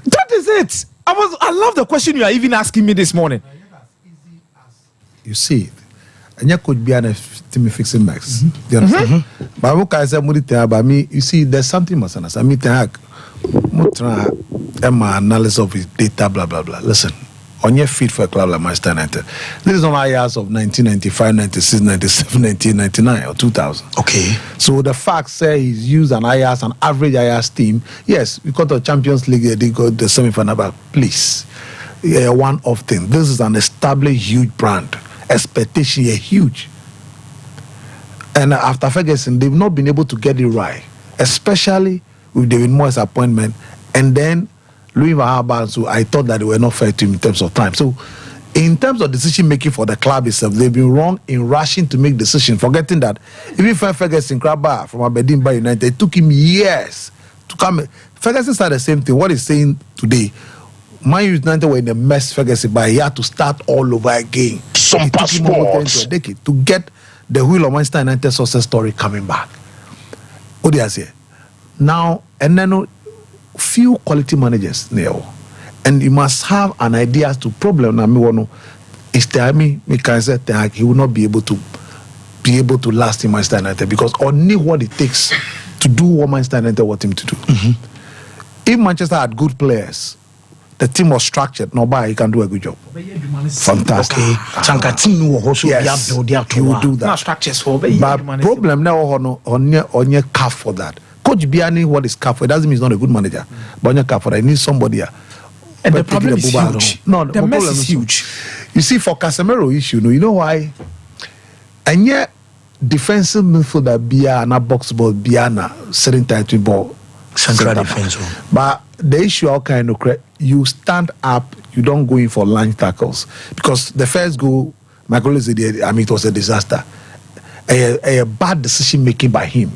That is it. I love the question you are even asking me this morning. You see, and you could be an team fixing max. You understand? But what I said, about me, you see, there's something must understand. Me think, my analysis of his data, blah blah blah. Listen, on your feet for a club like Manchester United, this is on our years of 1995, 96, 97, 1999, or 2000. Okay. So the fact say he's used an average IAS team. Yes, we got the Champions League, they got the semi-final, but please, one-off thing. This is an established huge brand. Expectation is huge. And after Ferguson, they've not been able to get it right, especially with David Moyes' appointment. And then Louis van Gaal, so I thought that they were not fair to him in terms of time. So in terms of decision making for the club itself, they've been wrong in rushing to make decisions, forgetting that even Ferguson Krabba from Aberdeen by United, it took him years to come. Ferguson started the same thing. What he's saying today, Man United were in a mess, Ferguson, but he had to start all over again. Sompa Sports. A decade to get the wheel of Manchester United success story coming back. What do you say? Now, and then few quality managers now, and you must have an idea as to problem. Now, me is tell me can say that he will not be able to last in Manchester United because only what it takes to do what Manchester United want him to do. If Manchester had good players, the team was structured, nobody he can do a good job. Fantastic. Okay. Yes, you will do that. Not structures for but problem now on your calf for that. Coach Biani, what is calf for? It doesn't mean he's not a good manager. But on your calf for that, he needs somebody here. And the problem is huge. No, the mess is huge. You see, for Casemiro issue, you know why? And yet, defensive midfielder Bia na box ball Bia na certain title ball central defense. But the issue all kind of you stand up, you don't go in for line tackles because the first goal, Michael said, I mean, it was a disaster, a bad decision making by him.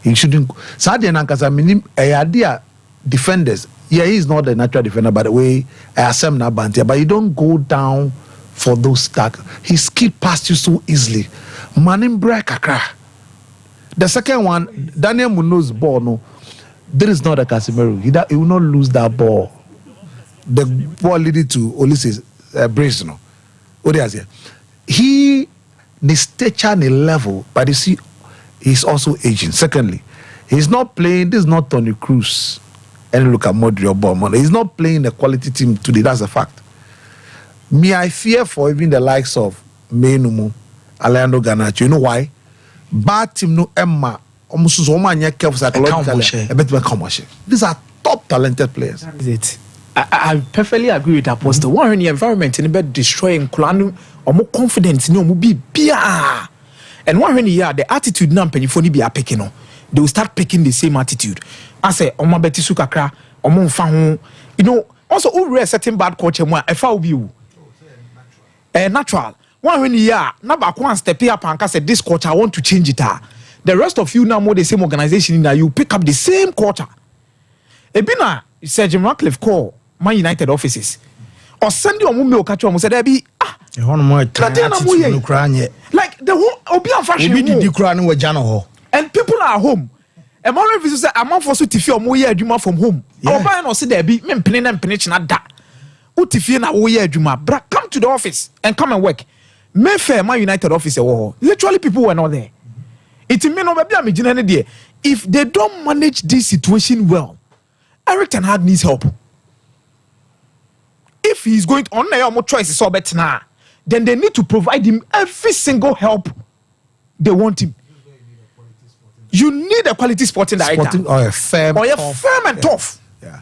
He shouldn't. Sadia Nankasa minim a idea defenders. Yeah, he's not a natural defender, by the way. I assume na bantia, but you don't go down for those tackles. He skip past you so easily. Manim break akra. The second one, Daniel Munoz's ball, no, there is not a Casemiro. He will not lose that ball. The ball leading to Ulysses Brace, no. What is it? He the stature and the level, but you see, he's also aging. Secondly, he's not playing. This is not Toni Kroos. And look at Modric or Bournemouth. He's not playing the quality team today. That's a fact. Me, I fear for even the likes of Menumu, Alejandro Garnacho. You know why? Bad team no Emma. These are top talented players. That is it. I perfectly agree with Apostle. One in the environment in about destroying Kulanu or more confidence no mu be bia. And one in the year the attitude now penifoni be picking on. They will start picking the same attitude. I say Oma Betty Sukakra, Omon Fahu. You know, also who a certain bad culture more a foul view. Natural. One in the year, Nabak one step up and say this culture I want to change it. The rest of you now more the same organization in that you pick up the same culture. Ebina Sir Jim Ratcliffe call Man United offices. Or send you a woman or catch one said there be like the whole Obian fashion and people are home. And more visitors say I'm for so tifi or more year from home. Our buy no say there be men penny and penny na da. Utifi na wo year juma bra come to the office and come and work. Mayfair Man United office literally people were not there. It may not be a major idea. If they don't manage this situation well, Eric Ten Hag needs help. If he's going to on more choices or better now, then they need to provide him every single help they want him. You need a quality sporting director or a firm and tough. Yeah.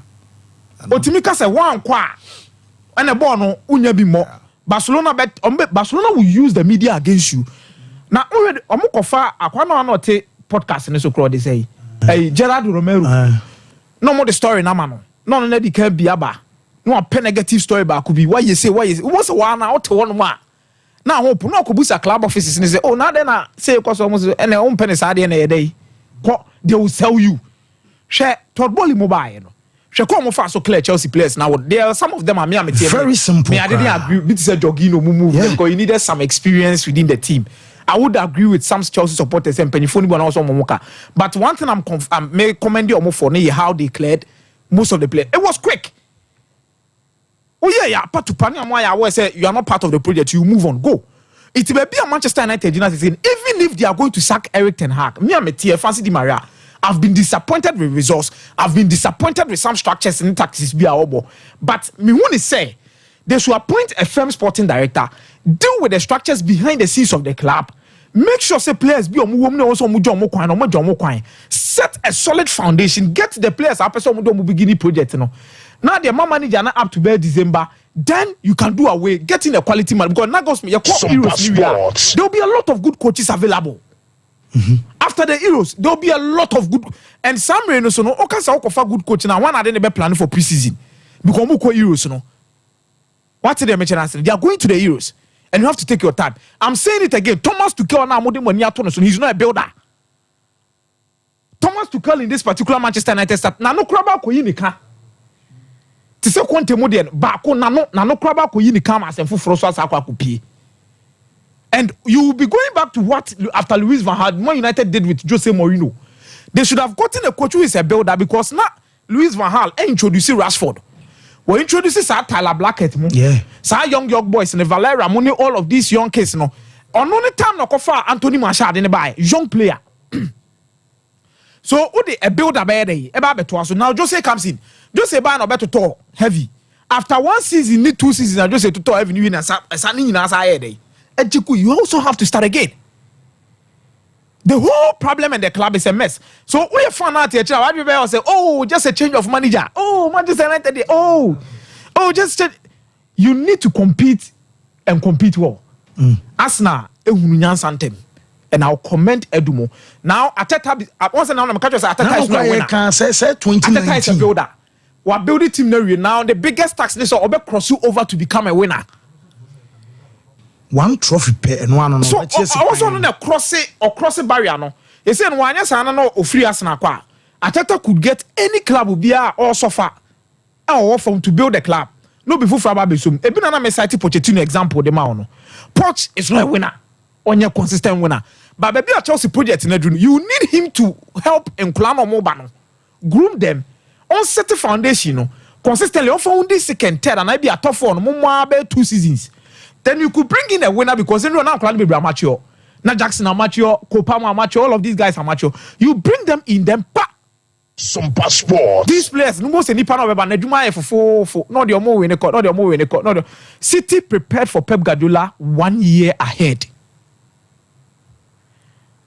Otimika say one kwa and a bono unya be more. Barcelona will use the media against you. Now already omukofa akwana no te podcast ne so crowd say hey Gerard Romero no more the story na man no na di can be aba no a negative story ba could be why you say what's one na out one ma now hope no ko busa club offices and say oh now then na say cause almost and own penny side na day they will sell you share Todd Bowley mobile no she come for so clear Chelsea players now there are some of them are me very simple me I didn't agree with this Jorginho move because you needed some experience within the team. I would agree with some Chelsea supporters and Pennyphone but also Momoka. But one thing I'm may commend you for how they cleared most of the players. It was quick. Oh yeah, part to Pani Amaya, I always say you are not part of the project, you move on, go. It may be a Manchester United even if they are going to sack Eric Ten Hag, me and Metia, Fancy Di Maria, I've been disappointed with results. I've been disappointed with some structures and tactics. But me want to say, they should appoint a firm sporting director, deal with the structures behind the scenes of the club. Make sure say players be set a solid foundation. Get the players up so beginning project. Now the manager not up to by December. Then you can do away getting a quality man because Sompa there will be a lot of good coaches available. After the Euros, there will be a lot of good and some Reynoso no okay good coach now. One are they planning for preseason because Euros no. What's the mention? They are going to the Euros. And you have to take your time. I'm saying it again. Thomas Tuchel now he's not a builder. Thomas Tuchel in this particular Manchester United staff. Nano kraba ko yinika. Ti se kwante modern ba ko nano kraba ko yinika ma semfu froso asakwa ko pie. And you will be going back to what after Louis van Gaal, Man United did with Jose Mourinho. They should have gotten a coach who is a builder because now Louis van Gaal introduced Rashford. We introduces Tyler Blackett, young boys and Valera Moni, all of these young kids, no. On only time no kofa Anthony Martial in the buy, young player. So who a builder by day, so now Jose comes in. Jose buy no better to heavy. After one season, need 2 seasons, Jose to talk heavy and you also have to start again. The whole problem in the club is a mess. So we found out here, what people say, oh, just a change of manager. Oh, Manchester United. Oh, just change. You need to compete and compete well. Arsenal, Santem, and I'll comment Edumo. Now, Ateta, once and now, I'm catching Ateta is not a winner. Ateta is a builder. We're building team now. The biggest tax is to cross you over to become a winner. One trophy per and one. So I was on a cross barrier. No, they said one yes, I know of free as Nakwa. Ateta could get any club will be or so far or from to build a club. No before Frababisum. A banana may cite Pochettino example. The Mauno Poch is not a winner, on your consistent winner. But maybe a Chelsea project in a dream. You need him to help in Klamo Mobano, groom them on set a foundation. No, consistently offer this second, third, and I be a tough one. More 2 seasons. Then you could bring in a winner because then you're now planning to be amateur. Now Jackson amateur, Kopama amateur, all of these guys amateur. You bring them in, them Sompa Sports. These players, no more any panel about Nejuma for not your more in the City prepared for Pep Guardiola 1 year ahead.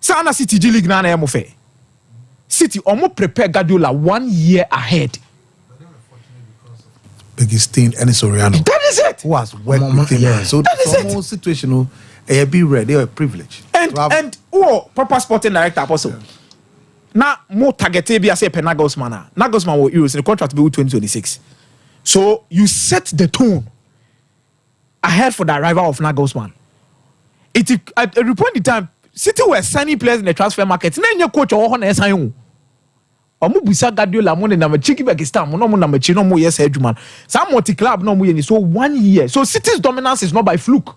Sana City G League na emofe. City almost prepared Guardiola 1 year ahead. Beggistin and Soriano. That is it. Who has worked with him. So that is it. Situational, be ready. They are privileged. And proper sporting director apostle. Yeah. Now more targeted be as a Nagelsmann. Nagelsmann will use in the contract be 2026. So you set the tone ahead for the arrival of Nagelsmann. At a point in time, City were signing players in the transfer market. Then your coach or on sign. Omu busa Guardiola mo na chiki Pakistan mo no mo na machi no mo yes edwuma some multi club no mo so 1 year. So City's dominance is not by fluke.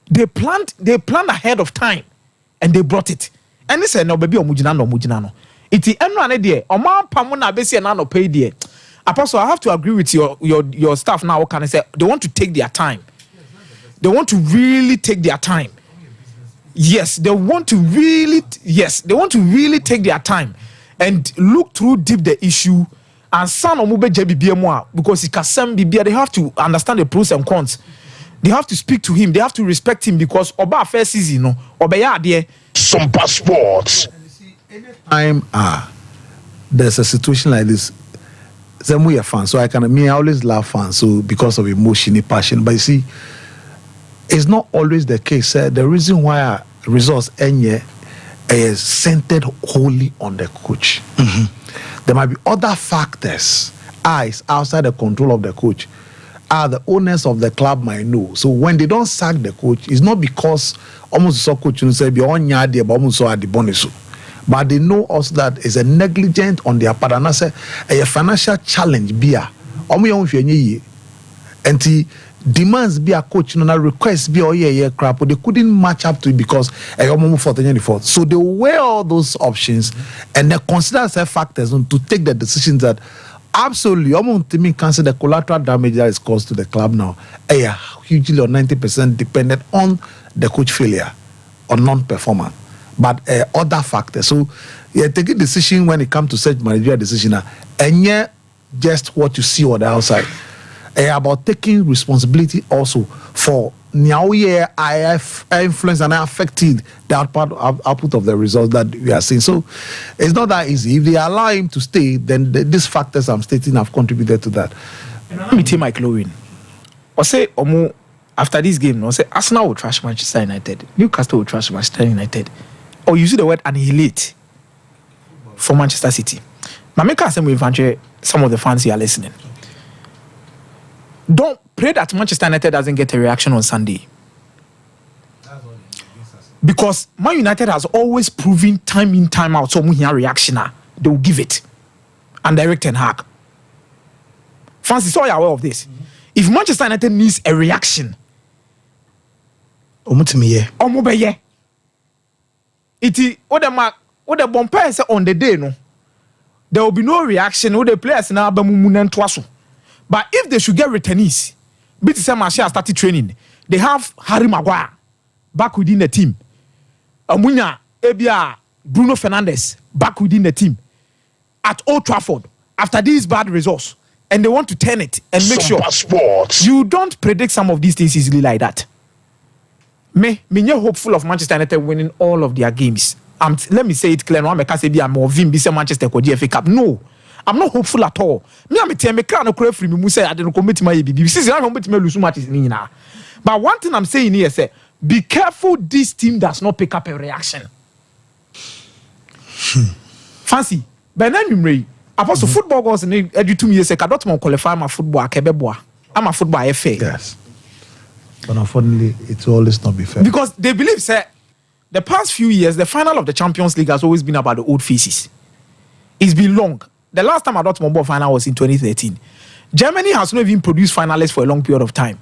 They planned ahead of time and they brought it. And they said no baby omugina no iti eno ane de omo pam na be se na no pay de. Apostle, I have to agree with your staff now. Can I say they want to take their time. They want to really take their time. Yes, they want to really take their time and look through deep the issue and son of Mube JBBMwa because he can be they have to understand the pros and cons. They have to speak to him, they have to respect him because Oba first season, no, Oba there. Sompa Sports. Anytime there's a situation like this, we are fans, so I always love fans, so because of emotion, passion. But you see, it's not always the case. The reason why results end is centered wholly on the coach. There might be other factors is outside the control of the coach. The owners of the club might know. So when they don't sack the coach, it's not because almost so coach say be on yard almost so at the bonus. But they know also that it's a negligent on their part. And I say a financial challenge be and demands be a coach and a request be crap, but they couldn't match up to it because so they weigh all those options and they consider factors to take the decisions that Absolutely. Almost to me, cancel the collateral damage that is caused to the club now. Hugely or 90% dependent on the coach failure or non-performance, but other factors. So, take a decision when it comes to such managerial decision, and yeah, just what you see on the outside. About taking responsibility also for now I have influenced and I affected the output of the results that we are seeing. So it's not that easy. If they allow him to stay, then these factors I'm stating have contributed to that. Let me tell Mike Lowin. I say after this game, I say Arsenal will trash Manchester United, Newcastle will trash Manchester United. Or you see the word annihilate for Manchester City. Now make us say some of the fans here are listening. Don't pray that Manchester United doesn't get a reaction on Sunday. Because Man United has always proven time in, time out, so when reaction, they will give it. And direct and hack. Francis, are you aware of this? Mm-hmm. If Manchester United needs a reaction, it the bumper on the day, no, there will be no reaction. The players now but if they should get returnees, BTC Marshall started training. They have Harry Maguire back within the team. Amunya Ebia Bruno Fernandes back within the team at Old Trafford after these bad results, and they want to turn it and make sure you don't predict some of these things easily like that. Me hopeful of Manchester United winning all of their games. Let me say it clear. No, I'm more Vim Manchester FA Cup. No. I'm not hopeful at all. Me am tell me can no crave free me say I didn't commit my baby. This I'm going to lose matches ni na. But one thing I'm saying here say be careful this team does not pick up a reaction. Fancy. Benin Mumray. Apostle football goes in every 2 years say Dortmund qualify my football akebeboa. I'm a football FA. Yes. But unfortunately it will always not be fair. Because they believe say the past few years the final of the Champions League has always been about the old faces. It's been long. The last time I Dortmund ball final was in 2013. Germany has not even produced finalists for a long period of time.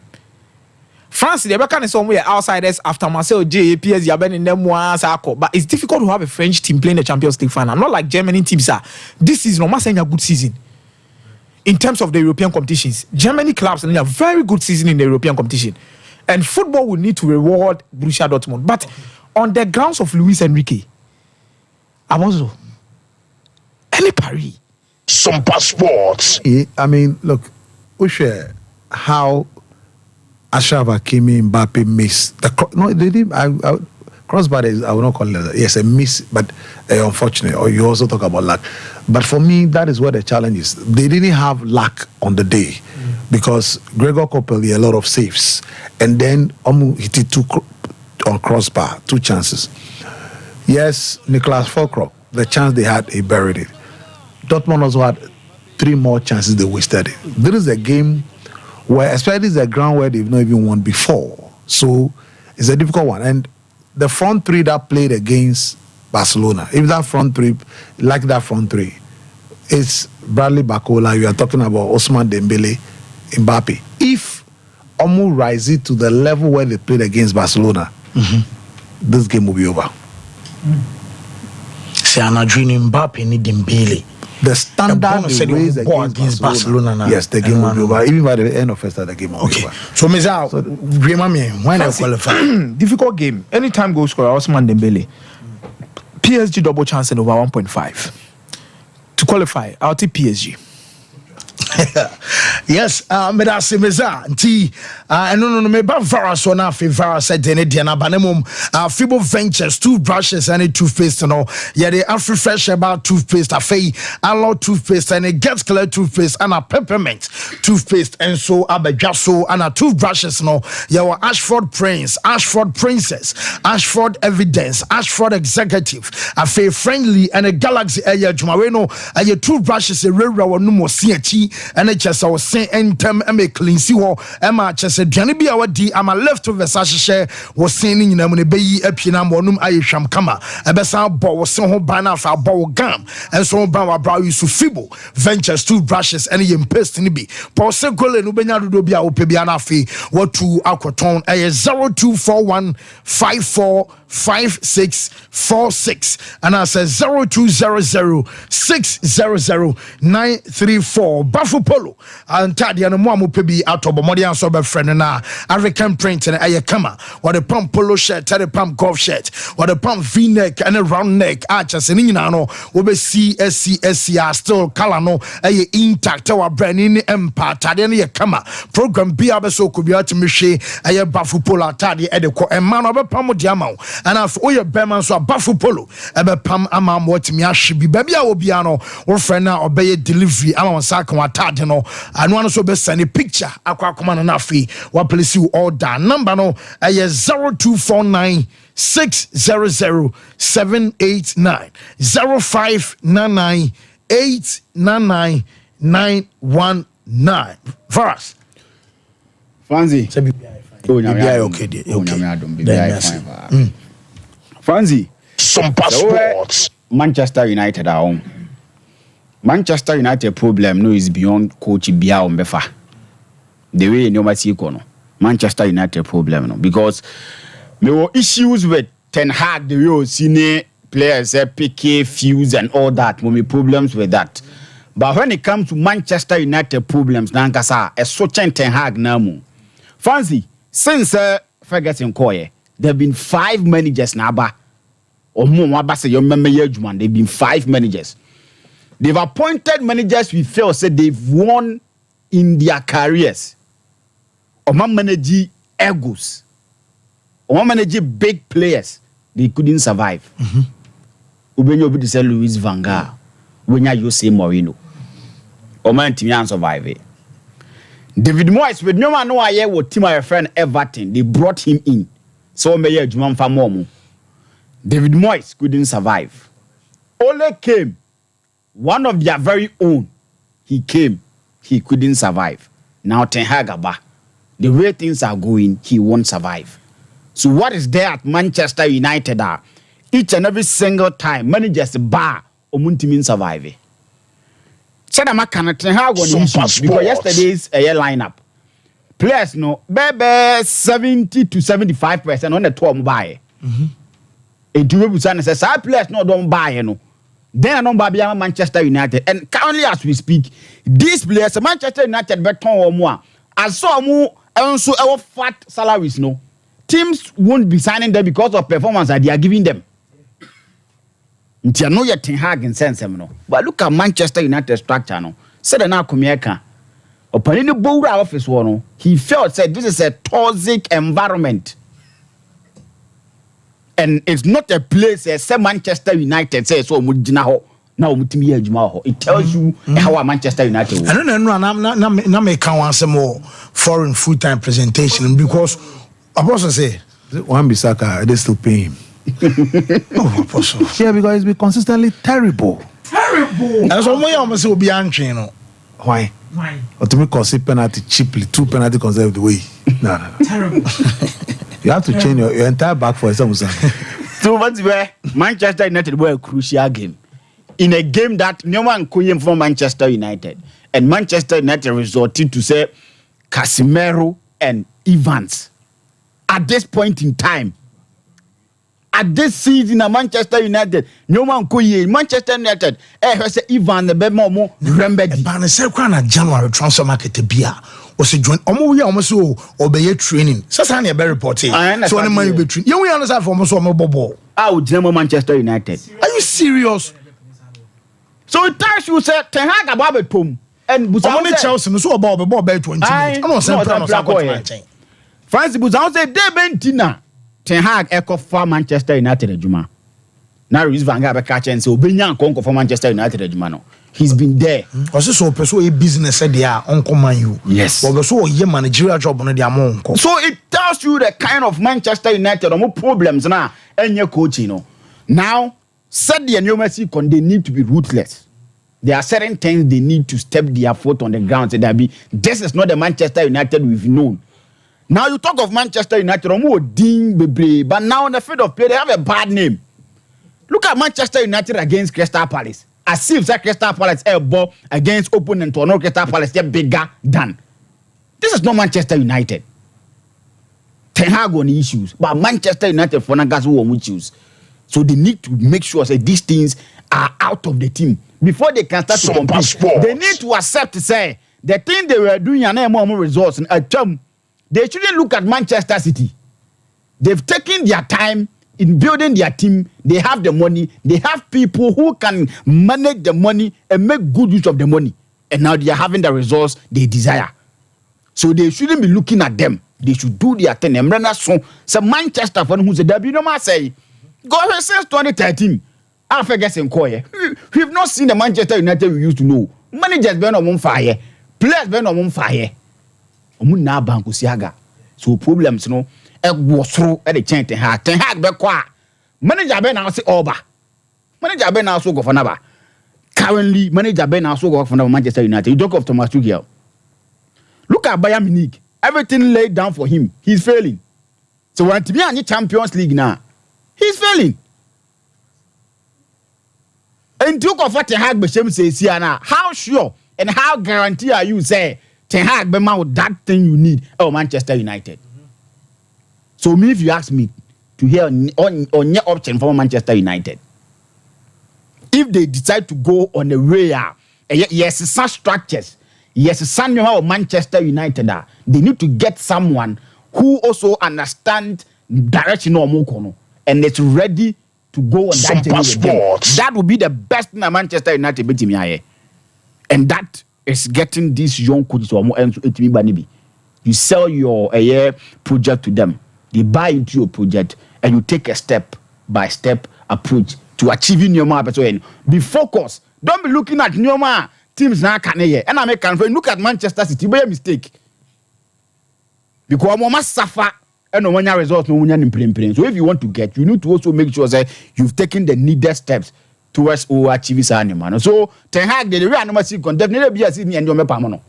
France, they are somewhere outsiders after Marcel J, PSG, in them but it's difficult to have a French team playing the Champions League final. Not like Germany teams are. This is not saying a good season in terms of the European competitions. Germany clubs are a very good season in the European competition, and football will need to reward Borussia Dortmund. But on the grounds of Luis Enrique, Amozo, any Paris. Sompa Sports. I mean, look, Ushe, how Ashraf Hakimi, Mbappe missed no, they didn't. Crossbar is, I will not call it. Yes, a miss, but unfortunate. Or you also talk about luck. But for me, that is where the challenge is. They didn't have luck on the day because Gregor Koppel did a lot of saves, and then he did two on crossbar, 2 chances. Yes, Nicholas Fulcrum, the chance they had, he buried it. Dortmund also had 3 more chances they wasted it. This is a game where, especially the ground where they've not even won before. So it's a difficult one. And the front 3 that played against Barcelona, if that front 3, like that front 3, it's Bradley Barcola, you are talking about Ousmane Dembele, Mbappe. If Omu rises to the level where they played against Barcelona, this game will be over. Say, I'm dreaming Mbappe ni Dembele. The standard they raised against Barcelona now. Yes, the game will be over. Even by the end of first, the game will be over. So, when I qualify? Difficult game. Anytime goal scorer, Ousmane Dembele. PSG double chance in over 1.5. To qualify, I'll take PSG. Yes, medase meza nti no me ba virus on afi virus de na banemum Fibo Ventures toothbrushes and toothpaste no ye the Afri Fresh about toothpaste afei allow toothpaste and it gets clear toothpaste and a peppermint toothpaste and so abedwaso and a toothbrushes no ye were Ashford Prince, Ashford Princess, Ashford Evidence, Ashford Executive afei friendly and a Galaxy air jumawe no aye toothbrushes e rewra wonu mo siachi and it just was saying entem e clean si ho e ma chese duane bia wadi ama leftovers ahye was saying nyina mu ne beyi apina monum ayehwam kama e be san bo wo se ho ban na fa bo gam and so ban wa bra yusu Fibo Ventures toothbrushes and yem paste ni bi pause gole no benya dodo bia wo pe bia na afi watu akoton e 024154 5646 and I say 0200-600-934 Bafu Polo and Tadian Mamu Pebi out of Modian Sober friend and African print and Ayakama or the pump polo shirt, the pump golf shirt, or the pump V-neck and a round neck archers and Inano will be CSCSC still Kalano a intact our brand in Empire Tadian Yakama program be abeso could be out to Miche a Bafu Polo Tadi Edeko and man of a pamo diamo and I've all your Beman so Bafu Polo ebe pam ama what me ashibi baby a obiano or friend now obey delivery ama saka watad no and one so be send a picture akwa koma na afi what police you order number no 0249 600 789 0599 899 919 Varas Fancy Fancy Sompa Sports. Manchester United are home. Manchester United problem no is beyond coach Bia Ombefa. The way no matter no. Manchester United problem no because there were issues with Ten Hag the way senior players PK fuse and all that when problems with that. But when it comes to Manchester United problems nankasa a certain Ten Hag namu. Fancy since Ferguson Koye there have been 5 managers now or more say your member man they've been 5 managers. They've appointed managers we feel said they've won in their careers. Or manage egos. Or manage big players. They couldn't survive. Ubenyo bi say Luis Van Gaal. Wenya Jose Mourinho. Or man Timian survive. David Moyes with no man know aye what team my friend Everton. They brought him in. So me ye Juman fa momu. David Moyes couldn't survive. Ole came. One of their very own. He came. He couldn't survive. Now Ten Hag aba. The way things are going, he won't survive. So what is there at Manchester United are each and every single time managers bar omuntimin survive. Said I'm can Ten Hag on issues because yesterday's a lineup. Players no bebe 70 to 75% on the tour buy. And to be say side players no don't buy no. Then no buy Manchester United and currently as we speak, these players Manchester United beton or more. As so mu also our fat salaries no. Teams won't be signing them because of performance that they are giving them. Ntia no yet Ten Hag in sense no. But look at Manchester United structure no. Said na Kumieka. Upon the Bora office no, he felt said this is a toxic environment. And it's not a place say Manchester United say so mudina ho. Now mutimi adwuma ho. It tells you how Manchester United work. I don't know na me can want some more foreign full-time presentation because Apostle say One Bissaka, they still pay him. oh Apostle. Yeah, because it's been consistently terrible. Terrible. That's what we almost will be angry, you know. Why? Or to me concede penalty cheaply, 2 penalty conceded the way. No. Terrible. You have to change your entire back for example. So what's where Manchester United were a crucial game. In a game that no one could from Manchester United. And Manchester United resorted to say Casemiro and Evans. At this point in time, at this season at Manchester United, no one could Manchester United. Say Ivan the Bemo remember the Banner January transfer market bia was a joint almost obey training. Sasani a very reporting. So any money between you we understand for almost bubble. I would German Manchester United. Are you serious? So it tells you say Ten Hag about it home and Busani Chelsea so about the ball 20 minutes. I'm not saying France Busani say they bentina Ten Hag echo for Manchester United ejuma. Now Luis Van Gaal be catch and say Obenya konko for Manchester United ejuma no. He's been there. Also so person a business said they are uncle man you. Yes. But so a managerial job on their monko. So it tells you the kind of Manchester United or more problems now and your coach you know. Now said the new Messi they need to be ruthless. There are certain things they need to step their foot on the ground. Say that this is not the Manchester United we've known. Now you talk of Manchester United, but now on the field of play, they have a bad name. Look at Manchester United against Crystal Palace. As if that Crystal Palace ball against opponent or no Crystal Palace, they're bigger than. This is not Manchester United. Ten Hag on issues, but Manchester United for Nagas who choose. So they need to make sure that these things are out of the team before they can start to compete. Sports. They need to accept to say the thing they were doing and more results and they shouldn't look at Manchester City. They've taken their time in building their team. They have the money. They have people who can manage the money and make good use of the money. And now they are having the results they desire. So they shouldn't be looking at them. They should do their thing. And so Manchester fan who's a debut, no matter say, go ahead since 2013. I forget in Koye. We've not seen the Manchester United we used to know. Managers been on fire, players been on fire. Na banku siaga. So problems no. Was through at the chain Ten Hag. Ten Hag be kwa. Manager be now say over. Manager be now so go for naba. Currently, manager be now so go for Manchester United. You talk of Thomas Tuchel. Look at Bayern Munich. Everything laid down for him. He's failing. So when to be in the Champions League now, he's failing. And took of what Ten Hag be says here now. How sure and how guarantee are you say Ten Hag be with that thing you need? Oh, Manchester United. So me, if you ask me to hear on your option for Manchester United, if they decide to go on the way, yes, some structures, yes, some of Manchester United, they need to get someone who also understands direction or Mokono and is ready to go on that journey with them. That would be the best thing that Manchester United beat me. And that is getting these young coaches or more. You sell your project to them. They buy into your project and you take a step by step approach to achieving your market. Be focused. Don't be looking at new teams now. And I make look at Manchester City. Be a mistake because must suffer and when your results no one. So if you want to get, you need to also make sure that you've taken the needed steps towards achieving this. So Ten Hag the real number six definitely be as in and your pamono.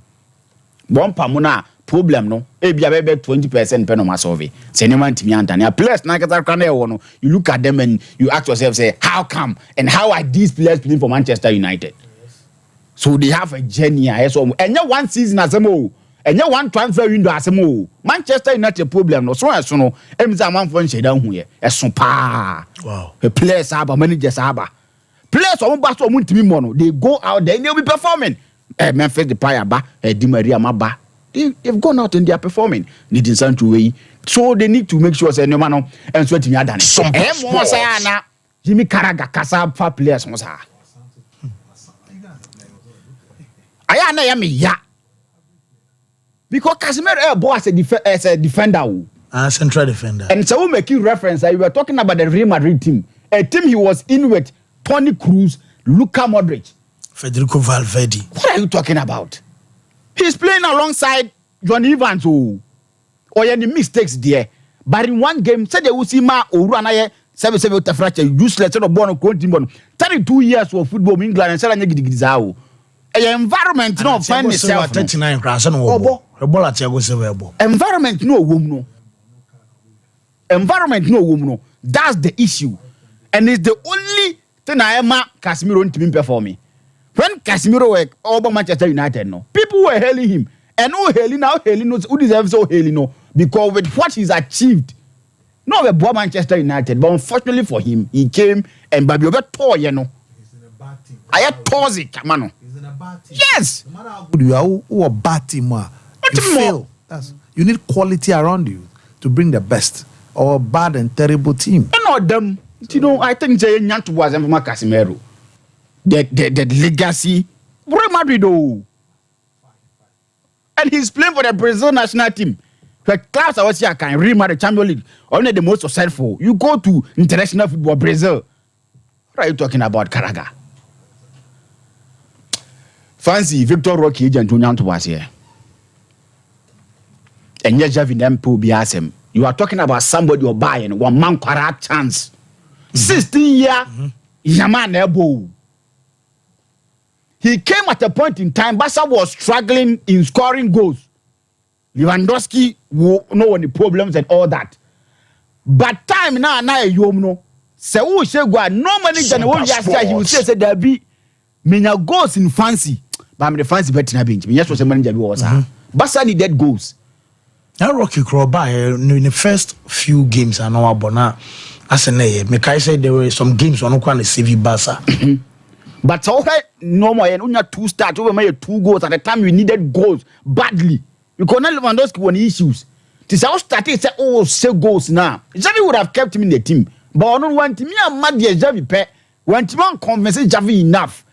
One pamona. Problem no be 20% pen on my survey. Say no man to me Anthony. Players you look at them and you ask yourself, say, how come and how are these players playing for Manchester United? Yes. So they have a journey. And one season as a mo, and one transfer window as a mo. Manchester United problem no so as no. Man for down here. A Sompa. Wow. The players are managers are. Players are back to me mono. They go out there and they'll be performing. Memphis the Paya ba, Di Maria Maba. They've gone out and they are performing. Needing sanctuary. So they need to make sure say no man and sweating me done. Jimmy Carragher Casa for players mosa. Ayana yami ya. Because Casemiro boy as a defender. Central defender. And so we make you reference. We were talking about the Real Madrid team. A team he was in with Toni Kroos, Luka Modric, Federico Valverde. What are you talking about? He's playing alongside John Evans or any mistakes there. But in one game, said they will see ma or run a 7 fracture useless or born of 32 years of football in England and selling a environment no find itself 39 class no environment no woman no. That's the issue. And it's the only thing I am Casemiro to be performing. When Casemiro were over Manchester United, no people were hailing him, and who hailing now hailing knows who deserves so hailing no because with what he's achieved, no the boy Manchester United, but unfortunately for him, he came and Babi over toy, you know. He's in a bad team. I had toxic, man. He's in a bad team. Yes. No matter how good you are, who a bad team are, you fail. You need quality around you to bring the best or bad and terrible team. And not them. You know, I think they want was from Casemiro. The legacy, Real Madrid, and he's playing for the Brazil national team. The class I was here can Real Madrid Champions League, only the most successful. You go to international football, Brazil. What are you talking about, Carragher? Fancy Victor Roque agent to was here, and yet Javi Nempo Biasem. You are talking about somebody you're buying 1 man quarter chance, 16 year, Yaman Ebo. He came at a point in time, Barca was struggling in scoring goals. Lewandowski will know the problems and all that. But time now, you know, say, oh, say, go, no money than what he will say, there be many goals in fancy. But I'm the fancy better than bench. Yes, was a manager was. Barca needed goals. Now Rocky Kroba in the first few games I know abona as an a Mekai said there were some games on the CV Basa. But so normal and only 2 starts over my 2 goals at the time we needed goals badly. Because now Lewandowski won issues. This how started say oh 6 goals now. Javi would have kept him in the team. But I don't want me and Madia Javi pe when Timon convince Javi enough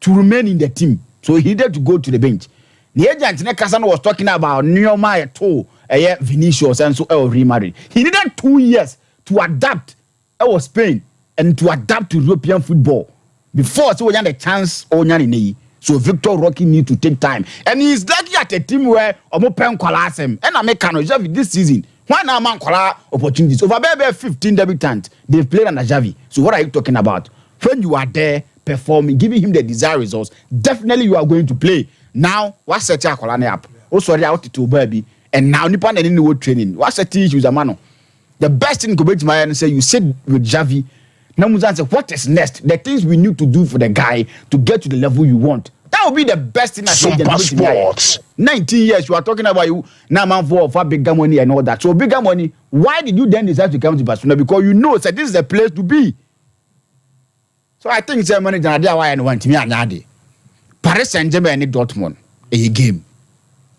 to remain in the team. So he needed to go to the bench. The agent Nekasano was talking about Neomai too. Vinicius and so Real Madrid. He needed 2 years to adapt Spain and to adapt to European football before so we had a chance so Victor Roque need to take time and he's lucky at a team where Omopen Kolasem and Americano Javi this season. Why now man Kola opportunities over 15 debutants they've played under Javi. So what are you talking about? When you are there performing, giving him the desired results, definitely you are going to play. Now what's set your Kolane up? Oh sorry out to baby. And now Nippon and any training. What's the issues, Amano? The best thing to go to my and say you sit with Javi. Now Muzan say, what is next? The things we need to do for the guy to get to the level you want. That would be the best thing I think. Sompa Sports. 19 years, you are talking about you now man for bigger money and all that. So bigger money, why did you then decide to come to Barcelona? Because you know that this is a place to be. So I think it's a manager why I want me and Paris Saint-Germain and Dortmund a game.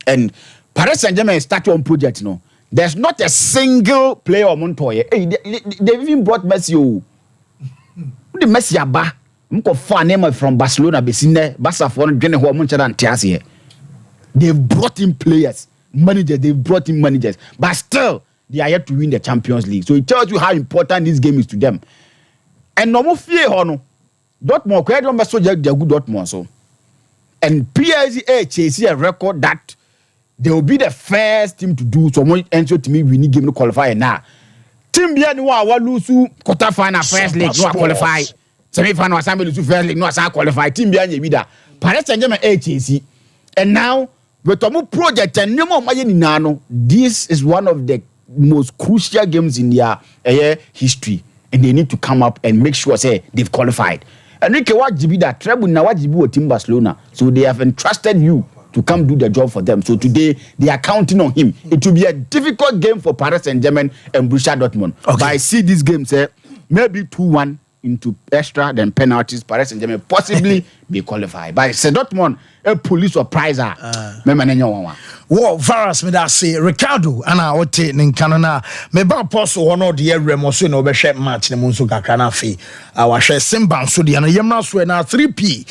And Paris Saint-Germain started on project, no. There's not a single player on Montoya. Hey, they've even brought Messi. The Messi aba. Mko fan name from Barcelona besine Barca for dwene ho moncha dan tiase. They've brought in players, managers, they've brought in managers, but still they are yet to win the Champions League. So it tells you how important this game is to them. And no more fear hono. Dortmund kwede don beso je good Dortmund so. And PSG chase a record that they will be the first team to do so much enter to me winning game to qualify now. Team bia ni wa lose quarter final first leg no qualify. Semi final assembly lose first leg no qualify. Team bia nye bida. Paris Saint-Germain chase. And now with Tomu project and no more no, this is one of the most crucial games in their history. And they need to come up and make sure say they've qualified. Enrique Wajibi that treble na Wajibi team Barcelona. So they have entrusted you to come do the job for them. So today they are counting on him. It will be a difficult game for Paris Saint-Germain and Borussia Dortmund. Okay. But I see this game say maybe 2-1 into extra then penalties. Paris Saint-Germain possibly be qualified. But it's a Dortmund a police surpriser. Wo virus me da say Ricardo ana ote ninkano me ba apostle hono de erem so na obehwe match ne munso kakra na fe wa hwe Simba so de na yemna so na 3P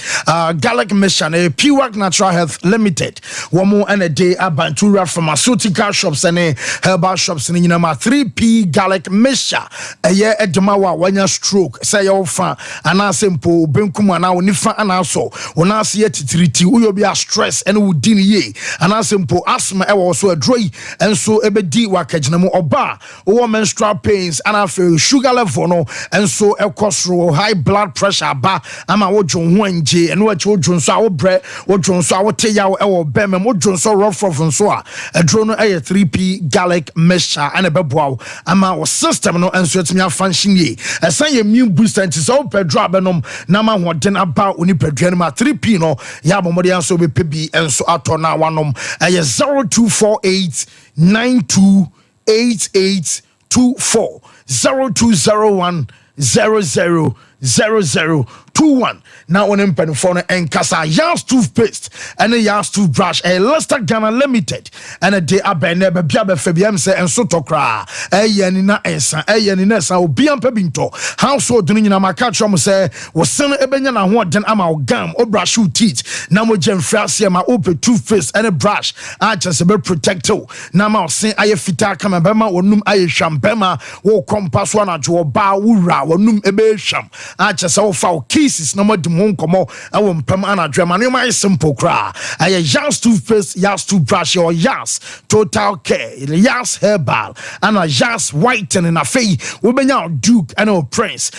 Gallic Mission Pure Natural Health Limited wo mo ana day abantura pharmaceutical shops and herbal shops ni nyina ma 3P Gallic Mission eye edema wa wanya stroke say yo fa ana sempo benkum ana onifa ana so wona se yetitiriti uyo bi a stress and wudin ye ana sempo asthma ewo so adroi enso ebedi wakagina mu oba wo menstrual pains and after sugar level no enso ekosro high blood pressure ba ama wo dwon ho anje eno achi wo dwon so a wo bre wo dwon so a wo te ya ewo bemem wo dwon so rough so a adro no 3P Gallic Mixture and ebeboa ama wo system no enso etimi afunction ye esan ye immune booster nti so pedro abenom na ma hoden aba oni pedro ma 3P no ya bomode anso be pebi enso ato na wanom 0248 928824 0201 000021 now on impen phone and kasa Yas toothpaste and a Yas toothbrush a Leicester Ghana Limited and a day abene be bia be fabiam se enso tokra eye ni na ensa eye ni na sa obi ampa binto household ni nyina maka trom se wo sen ebenya na ho den ama o gam o brush your teeth na mo gem frase ma open toothpaste and a brush a just be protecto na ma o sen aye fita kama be ma wonum aye shampema wo compass one ajo ba wura wonum ebe sham a just o fa kisses no mo nkomo awon pam anadwema no my simple cra aye Yas toothpaste Yas toothbrush or Yas total care Yas herbal and a Yas whiten and a fey we benya duke and a prince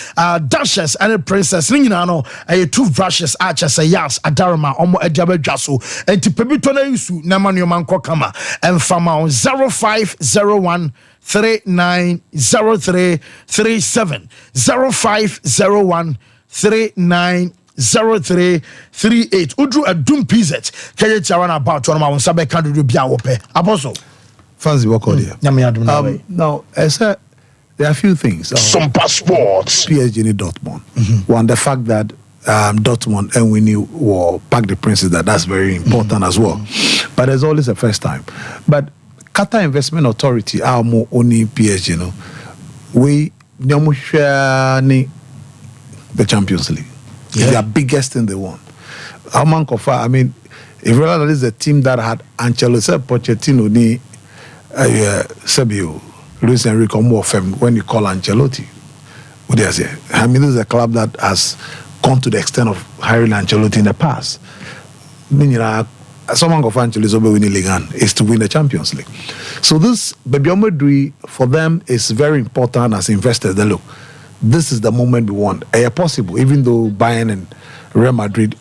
dashes and a princess nyina no aye toothbrushes a just a Yas adarma omo ediabedwaso enti pebito na yusu na manyo manko kama emfama 0501 390337 0501 390338 Udru adum pz keye chawana about one ma wonsa be kan do bia wo pe apostle Fancy work on here. Now, I said there are a few things. Sompa Sports. PSG in Dortmund. One, the fact that Dortmund and Winnie will pack the princes, that's very important as well. But there's always a first time. But Qatar Investment Authority are more only PSG, you know. We the Champions League. It's their biggest thing they won. Among Kofa, I mean, if you realize that this is a team that had Ancelotti, Pochettino, ni Sebio, Luis Enrique, more of them when you call Ancelotti. What do you say? I mean, this is a club that has gone to the extent of hiring Ancelotti in the past. Someone of Ancelotti winning Ligue 1 is to win the Champions League. So this Bebiomedri for them is very important as investors. They look, this is the moment we want. Possible, even though Bayern and Real Madrid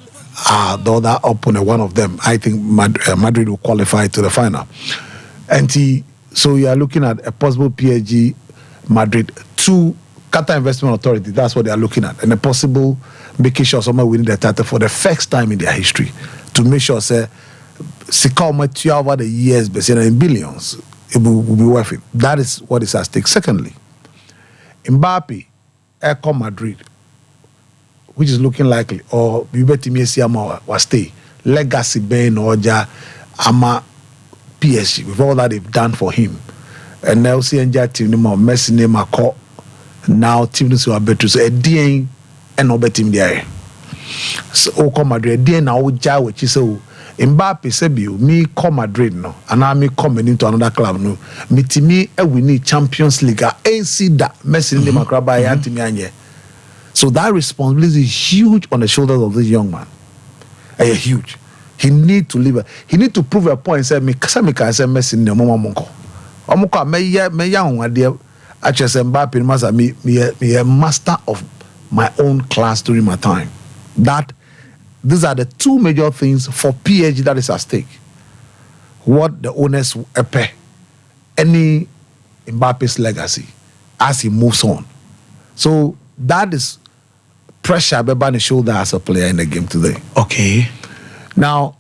are the other opponent, one of them, I think Madrid will qualify to the final. And so you are looking at a possible PSG Madrid to Qatar Investment Authority. That's what they are looking at, and a possible making sure someone winning the title for the first time in their history to make sure say over the years, but in billions, it will be worth it. That is what is at stake. Secondly, Mbappe, Eco Madrid, which is looking likely, or Bibetimi was stay legacy Ben or Ama PSG with all that they've done for him, and now see and team Messi name a call now team is better so a DN and no better team there. So Oko Madrid DN now ja which is so Mbappe Sebio me come Madrid no and I me coming into another club no me timi we need Champions League AC that Messi name a crab by anye. So that responsibility is huge on the shoulders of this young man. Huge. He need to live. He need to prove a point. Say me say Messi ne mama monko. Omuko me young idea. Actually, say Mbappe must me a master of my own class during my time. These are the two major things for PSG that is at stake. What the owners pay any Mbappe's legacy as he moves on. So that is pressure on the shoulder as a player in the game today. Okay. Now,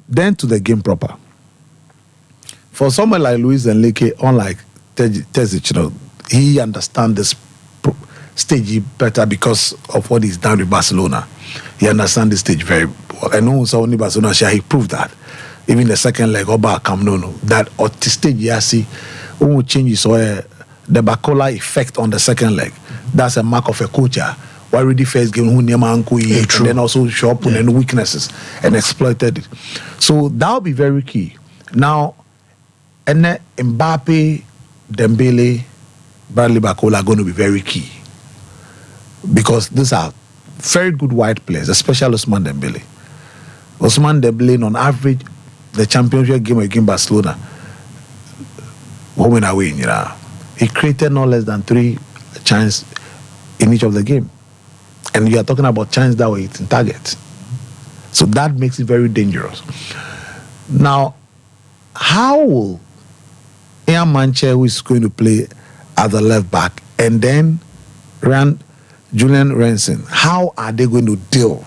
then to the game proper. For someone like Luis Enrique, unlike Terzic, you know, he understands this stage better because of what he's done with Barcelona. He understands the stage very well. I know so only Barcelona, he proved that. Even the second leg, Oba Camp that at the stage, you see, when we change the Bacola effect on the second leg, that's a mark of a coach. Why really first game who near and then also show up on weaknesses and exploited it. So that will be very key. Now, and Mbappe, Dembele, Bradley Bacola are going to be very key because these are very good wide players, especially Ousmane Dembele. Ousmane Dembele, on average, the championship game against Barcelona, home and away, you know, he created no less than 3 chances in each of the game. And you are talking about chances that were hitting targets. So that makes it very dangerous. Now, how will Ian Manche, who is going to play at the left back, and then Julian Rensen, how are they going to deal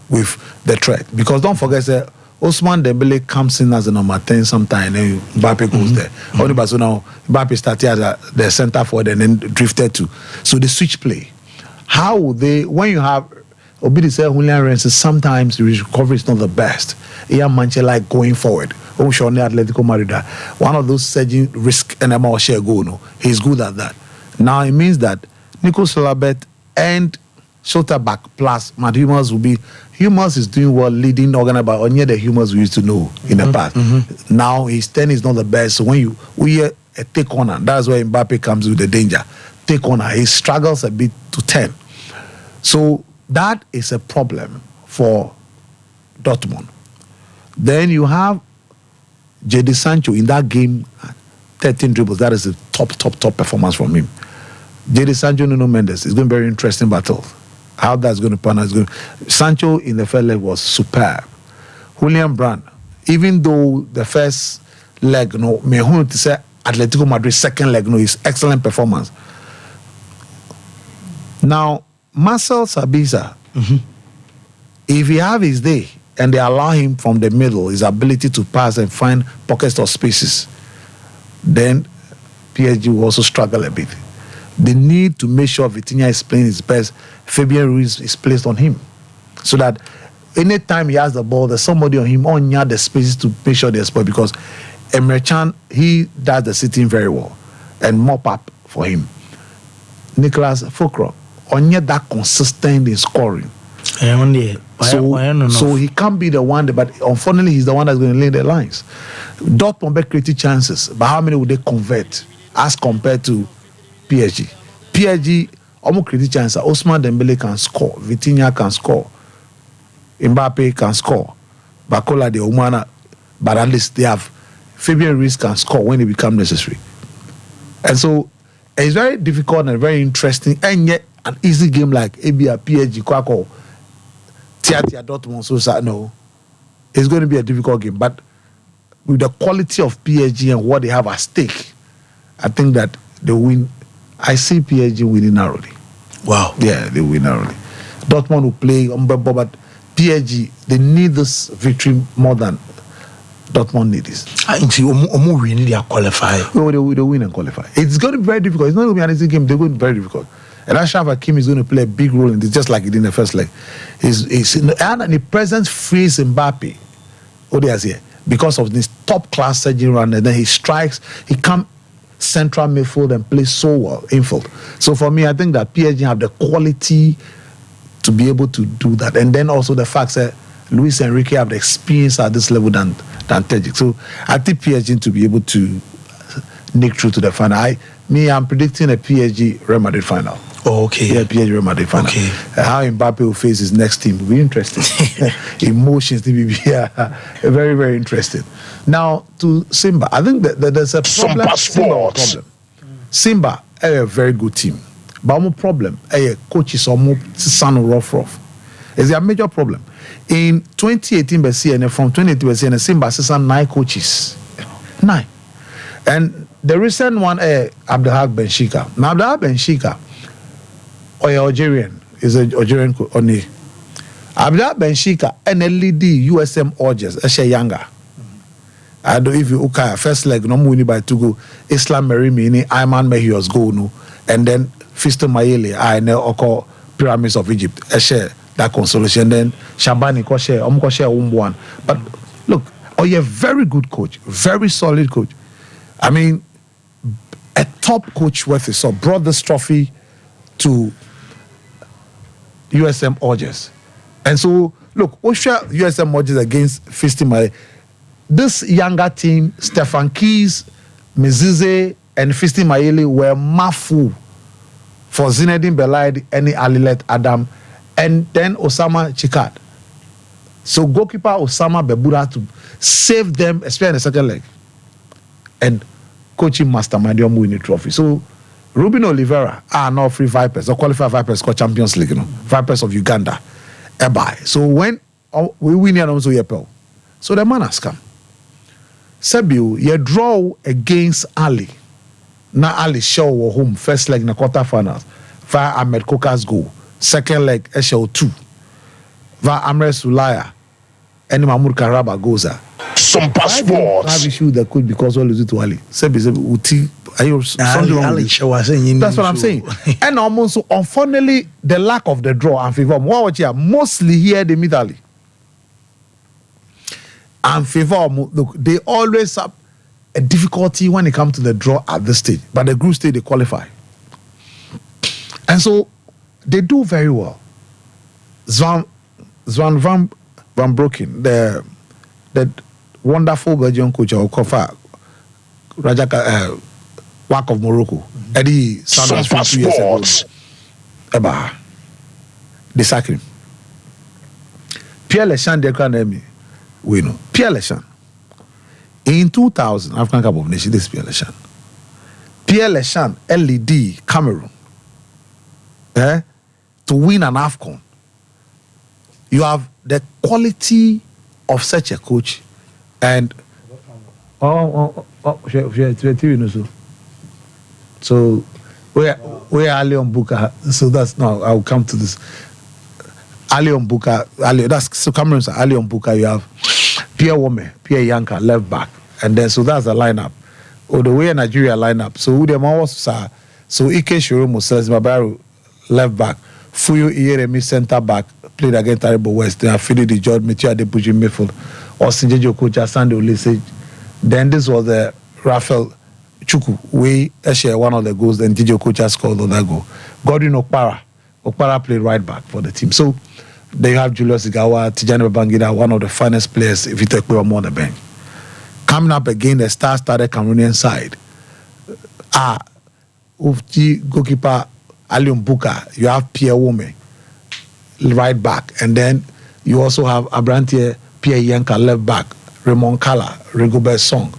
with the threat? Because don't forget that Ousmane Dembele comes in as a number 10 sometime, and then Mbappe goes there. Only Barcelona, Mbappe started as the center forward and then drifted to. So the switch play. How would they, when you have Obidi said Julian Rensen, sometimes the recovery is not the best. Ian Manche like going forward. Atletico Madrid, one of those surging risk and amount share goal. No, he's good at that. Now it means that Nico Salabet and Schotterback plus Matt Hummels will be. Hummels is doing well, leading organized by only the Hummels we used to know in the past. Now his 10 is not the best. So when we hear a take on, that's where Mbappe comes with the danger. Take on, he struggles a bit to 10. So that is a problem for Dortmund. Then you have Jadon Sancho in that game, 13 dribbles. That is a top performance from him. Jadon Sancho, Nuno Mendes. It's going to be very interesting battle. How that's going to pan out. Sancho in the first leg was superb. Julian Brandt, even though the first leg, may to say Atletico Madrid second leg, is excellent performance. Now, Marcel Sabitzer, if he have his day and they allow him from the middle, his ability to pass and find pockets of spaces, then PSG will also struggle a bit. They need to make sure Vitinha is playing his best. Fabian Ruiz is placed on him, so that anytime he has the ball, there's somebody on him on the spaces to make sure there's ball, because Emre Can, he does the sitting very well and mop up for him. Nicholas Fokro, on that consistent in scoring. So he can't be the one, but unfortunately he's the one that's going to lay the lines. Dortmund bet creative chances, but how many would they convert as compared to PSG? PSG almost creative chances. Ousmane Dembele can score, Vitinha can score, Mbappe can score, Bakola de Omana, but at least they have Fabian Ruiz can score when it becomes necessary. And so it's very difficult and very interesting, and yet an easy game like ABA, PSG, Kwako, Tia Dortmund, so no, it's going to be a difficult game. But with the quality of PSG and what they have at stake, I think that they win. I see PSG winning narrowly. Wow. Yeah, they win narrowly. Dortmund will play, but PSG, they need this victory more than Dortmund need this. I think they qualify. No, they win and qualify. It's going to be very difficult. It's not going to be an easy game. They're going to be very difficult. And Ashraf Hakimi is going to play a big role in this, just like he did in the first leg. And the presence frees Mbappe. Odias here, because of this top-class surging run, and then he strikes, he comes central midfield and plays so well, infield. So for me, I think that PSG have the quality to be able to do that. And then also the fact that Luis Enrique have the experience at this level than Tejic. So I think PSG to be able to nick through to the final. I'm predicting a PSG Real Madrid final. Oh, okay. Yeah, PSG Real Madrid final. Okay. How Mbappe will face his next team will be interesting. Emotions to be very, very interesting. Now to Simba, I think that there's a problem. Simba, a very good team, but one problem, coach is almost son rough. It's a major problem. In 2018, from 2018, Simba has 9 coaches, 9, and the recent one, Abdelhak Benshika. Now Abdelhak Benshika, Algerian, is a Algerian coach. Abdelhak Benshika, NLD USM Orges, Eshe Yanga. I don't know if you first leg no money by Togo, Islam Merimini, Ayman Mehios go no, and then Fiston Mayele, I know Oko Pyramids of Egypt, Eshe that consolation. Then Shabani Koshe, Omkoshe Umbuan. But look, you're a very good coach, very solid coach. I mean, a top coach worth it. So brought this trophy to USM Orges. And so, look, Osha USM Orges against Fiston Mayele. This younger team, Stefan Keys, Mizize, and Fiston Mayele were mafu for Zinedine Belaid, Eni Alilet Adam, and then Osama Chikad. So goalkeeper Osama Bebuda to save them, especially in the second leg. And coaching mastermind, you're winning the trophy. So Ruben Oliveira are now free Vipers, or qualified Vipers called Champions League, Vipers of Uganda. So when we win here, also Yepel. So the man has come. Sebiu, you draw against Ali. Now Ali show home first leg in the quarterfinals via Ahmed Koka's goal. Second leg, SL2 via Amre Sulaya and Mahmoud Karaba goes there. Sompa Sports. Have issue the coach because all is it to Ali. Sebi Uti. That's what I'm saying. And almost so unfortunately, the lack of the draw and favor. Mostly here they meet Ali. And favor, look, they always have a difficulty when it comes to the draw at this stage. But the group stage, they qualify. And so, they do very well. Zwan van Broeken, the wonderful Belgian coach, or Kofa, Rajaka, Wak of Morocco, Eddie Sanders from 2 years ago. Eba, they sack him. Pierre Lechan, they can't name me. We know Pierre Lechan. In 2000, African Cup of Nations, this is Pierre Lechan. Pierre Lechan, LED, Cameroon. To win an AFCON. You have the quality of such a coach. And so we are Ali on Buka. So that's now I'll come to this. Ali on Buka, that's so Cameroon's Ali on Buka. You have Pierre Wome, Pierre Yanka, left back, and then so that's the lineup. or the way Nigeria line up. So who them was so Ike Shoromo says Mabaru left back, Fuyo Iyeremi center back, played against Taribo West. They have filled the George Metia de Buji midfield, or Sinjejo Kocha Sande Olise. Then this was the Rafael Chuku, we share one of the goals, then Jijo Kocha scored on that goal. Godwin Okpara played right back for the team. So they have Julius Igawa, Tijani Babangida, one of the finest players if you take more on the bench. Coming up again, the star-studded Cameroonian side. Ufti goalkeeper Ali Mbuka, you have Pierre Wome, right back, and then you also have Abrantier Pierre Yanka, left back, Raymond Kala, Rigobert Song.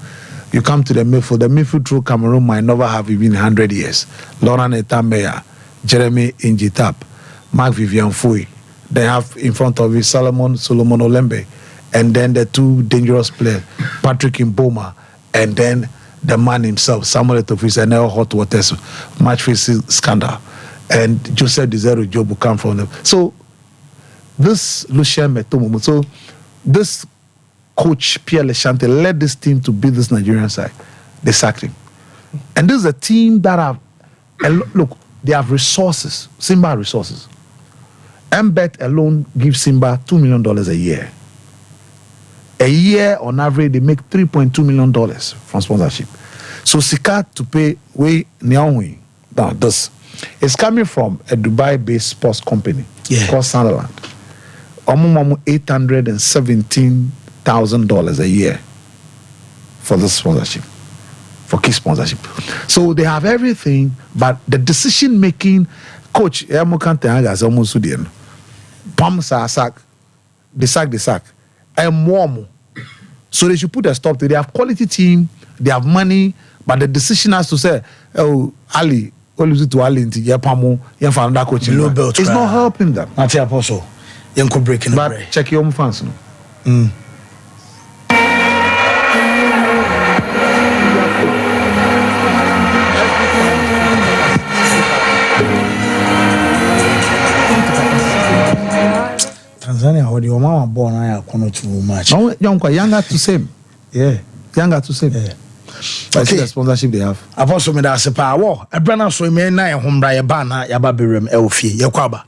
You come to the midfield. The midfield through Cameroon might never have even 100 years. Laurent Etambeya, Jeremy Injitap, Mark Vivian Fouy. They have in front of you Solomon Olembe, and then the two dangerous players, Patrick Mboma, and then the man himself, Samuel Etofis, and now Hot Waters, match fixing scandal, and Joseph Dezero Job will come from them. So this Lucien Metomo, so this coach Pierre Lechante led this team to beat this Nigerian side. They sacked him, and this is a team that have look. They have resources, Simba resources. MBET alone gives Simba $2 million a year. A year on average, they make $3.2 million from sponsorship. So Sika to pay way Nyangwi. Now this is coming from a Dubai-based sports company called Sunderland. $817,000 a year for this sponsorship. For key sponsorship. So they have everything, but the decision making, coach, Pam sack, they sack, and warm. So they should put a stop to it. They have quality team, they have money, but the decision has to say, oh, Ali, always it to Ali into Yapamo, Yanfanda coaching. It's not helping them. Not your apostle. Yanko breaking. But check your own fans. No? Tanzania, what your mama born, I are too much. No, younger to same. Yeah, younger to same. Yeah. Okay. The sponsorship they have. Apostle me da se pa wo. Ebrana so me na ye hombra ye ba na ya ba berem e ofie ye kwaba.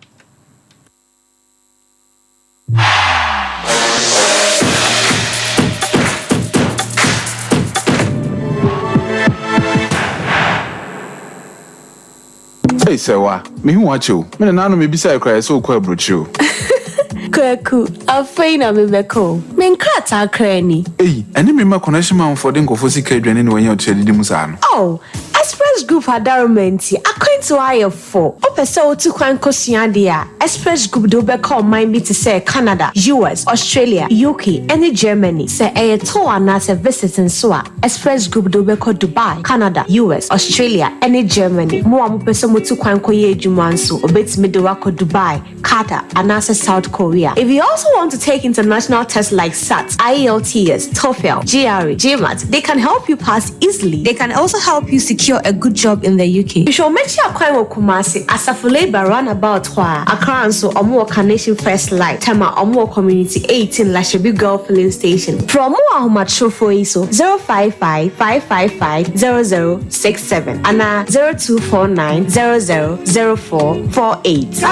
Hey, Sewa, me who watch you. Me na no me bisa cry so kwa brochu. Kwaku, afei na mebeko. Me nkrata kra ni. Hey, ene me ma connection man for den kofo sika adwane ne wanya otire di musa no. Oh, Express Group adarumenti akwanto ayefo. Opese otu kwan kosua de a Express Group do be call mine be to say Canada, US, Australia, UK, and Germany. Say e to ana se visiting so a Express Group do be call Dubai, Canada, US, Australia, and Germany. Mo am pese mo tu kwan koye adwuma nso obetimi de wako Dubai, Qatar, and South Korea. If you also want to take international tests like SAT, IELTS, TOEFL, GRE, GMAT, they can help you pass easily. They can also help you secure a good job in the UK. You should make sure you Kumasi Asafo Labour runabout Accra so Omo Carnation First Light, Tema Omo Community 18 Lashabi Girl Filling Station. From more Humacho for ISO 055-555-0067 and 0249-000448.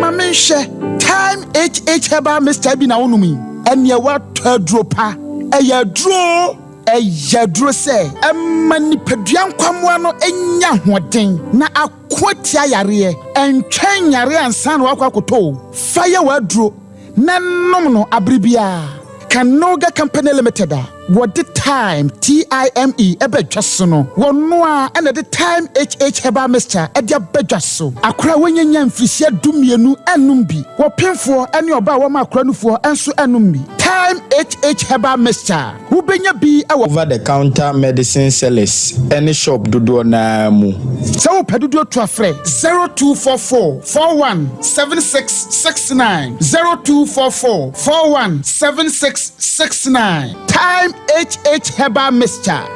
Mamisha, time HH Heba Mr. Bina Unumi, and ya what dropa, a ya draw. Yadro say, mani pedian kwamwano enya hoden na akwatia yare en twen yare ansan wakwakoto fire wadro na nomno abribia Kanoga Company Limited what the time TIME ebedwaso no wono a na the time HH Heba Mr. edia bedwaso akra wonyanya mfisia dumienu enum bi wo pemfo ene oba wo ma akra nufo enso enum bi time HH Heba Mr. who benya bi over the counter medicine sellers any shop dodo na mu so pedodo to afre 0244 417669 0244 417669 time HH Heba Mr.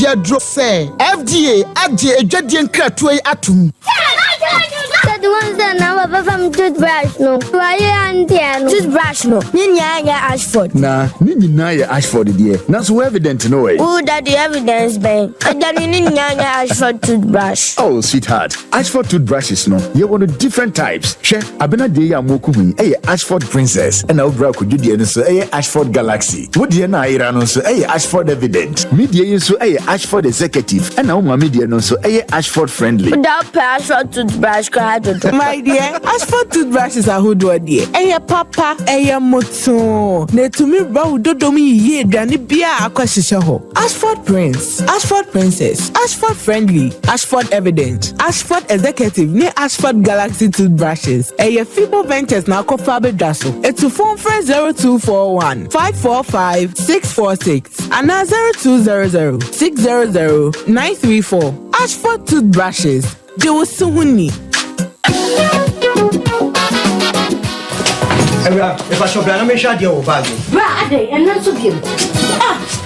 Yadro say FDA adje edwadie nkratoe atum the ones that now from toothbrush no. Why and toothbrush no. Ninya Ashford. Nah, Nina Ashford dear. Not so evident no way. Who that the evidence bang? And then Ninya Ashford toothbrush. Oh, sweetheart. Ashford toothbrushes no. You want different types. She abena de ya moku eh Ashford Princess. And now bra could you dear so eh Ashford Galaxy. What dear na ira no so eh Ashford Evident. Media so eh Ashford Executive. And now my media no so eh Ashford Friendly. Without Ashford toothbrush my dear, Ashford toothbrushes are who do dear. Eh papa, eh moto. Ne to me bro do me ye dani bia akwashisha ho. Ashford Prince, Ashford Princess, Ashford Friendly, Ashford Evident, Ashford Executive, ne Ashford Galaxy toothbrushes. Eh Fibo Ventures na kofa bedaso. It's to phone for 0241 545 646 and 0200 600 934. Ashford toothbrushes. They will soon need. If I shall be a mission, dear bag. Brother, and not to him.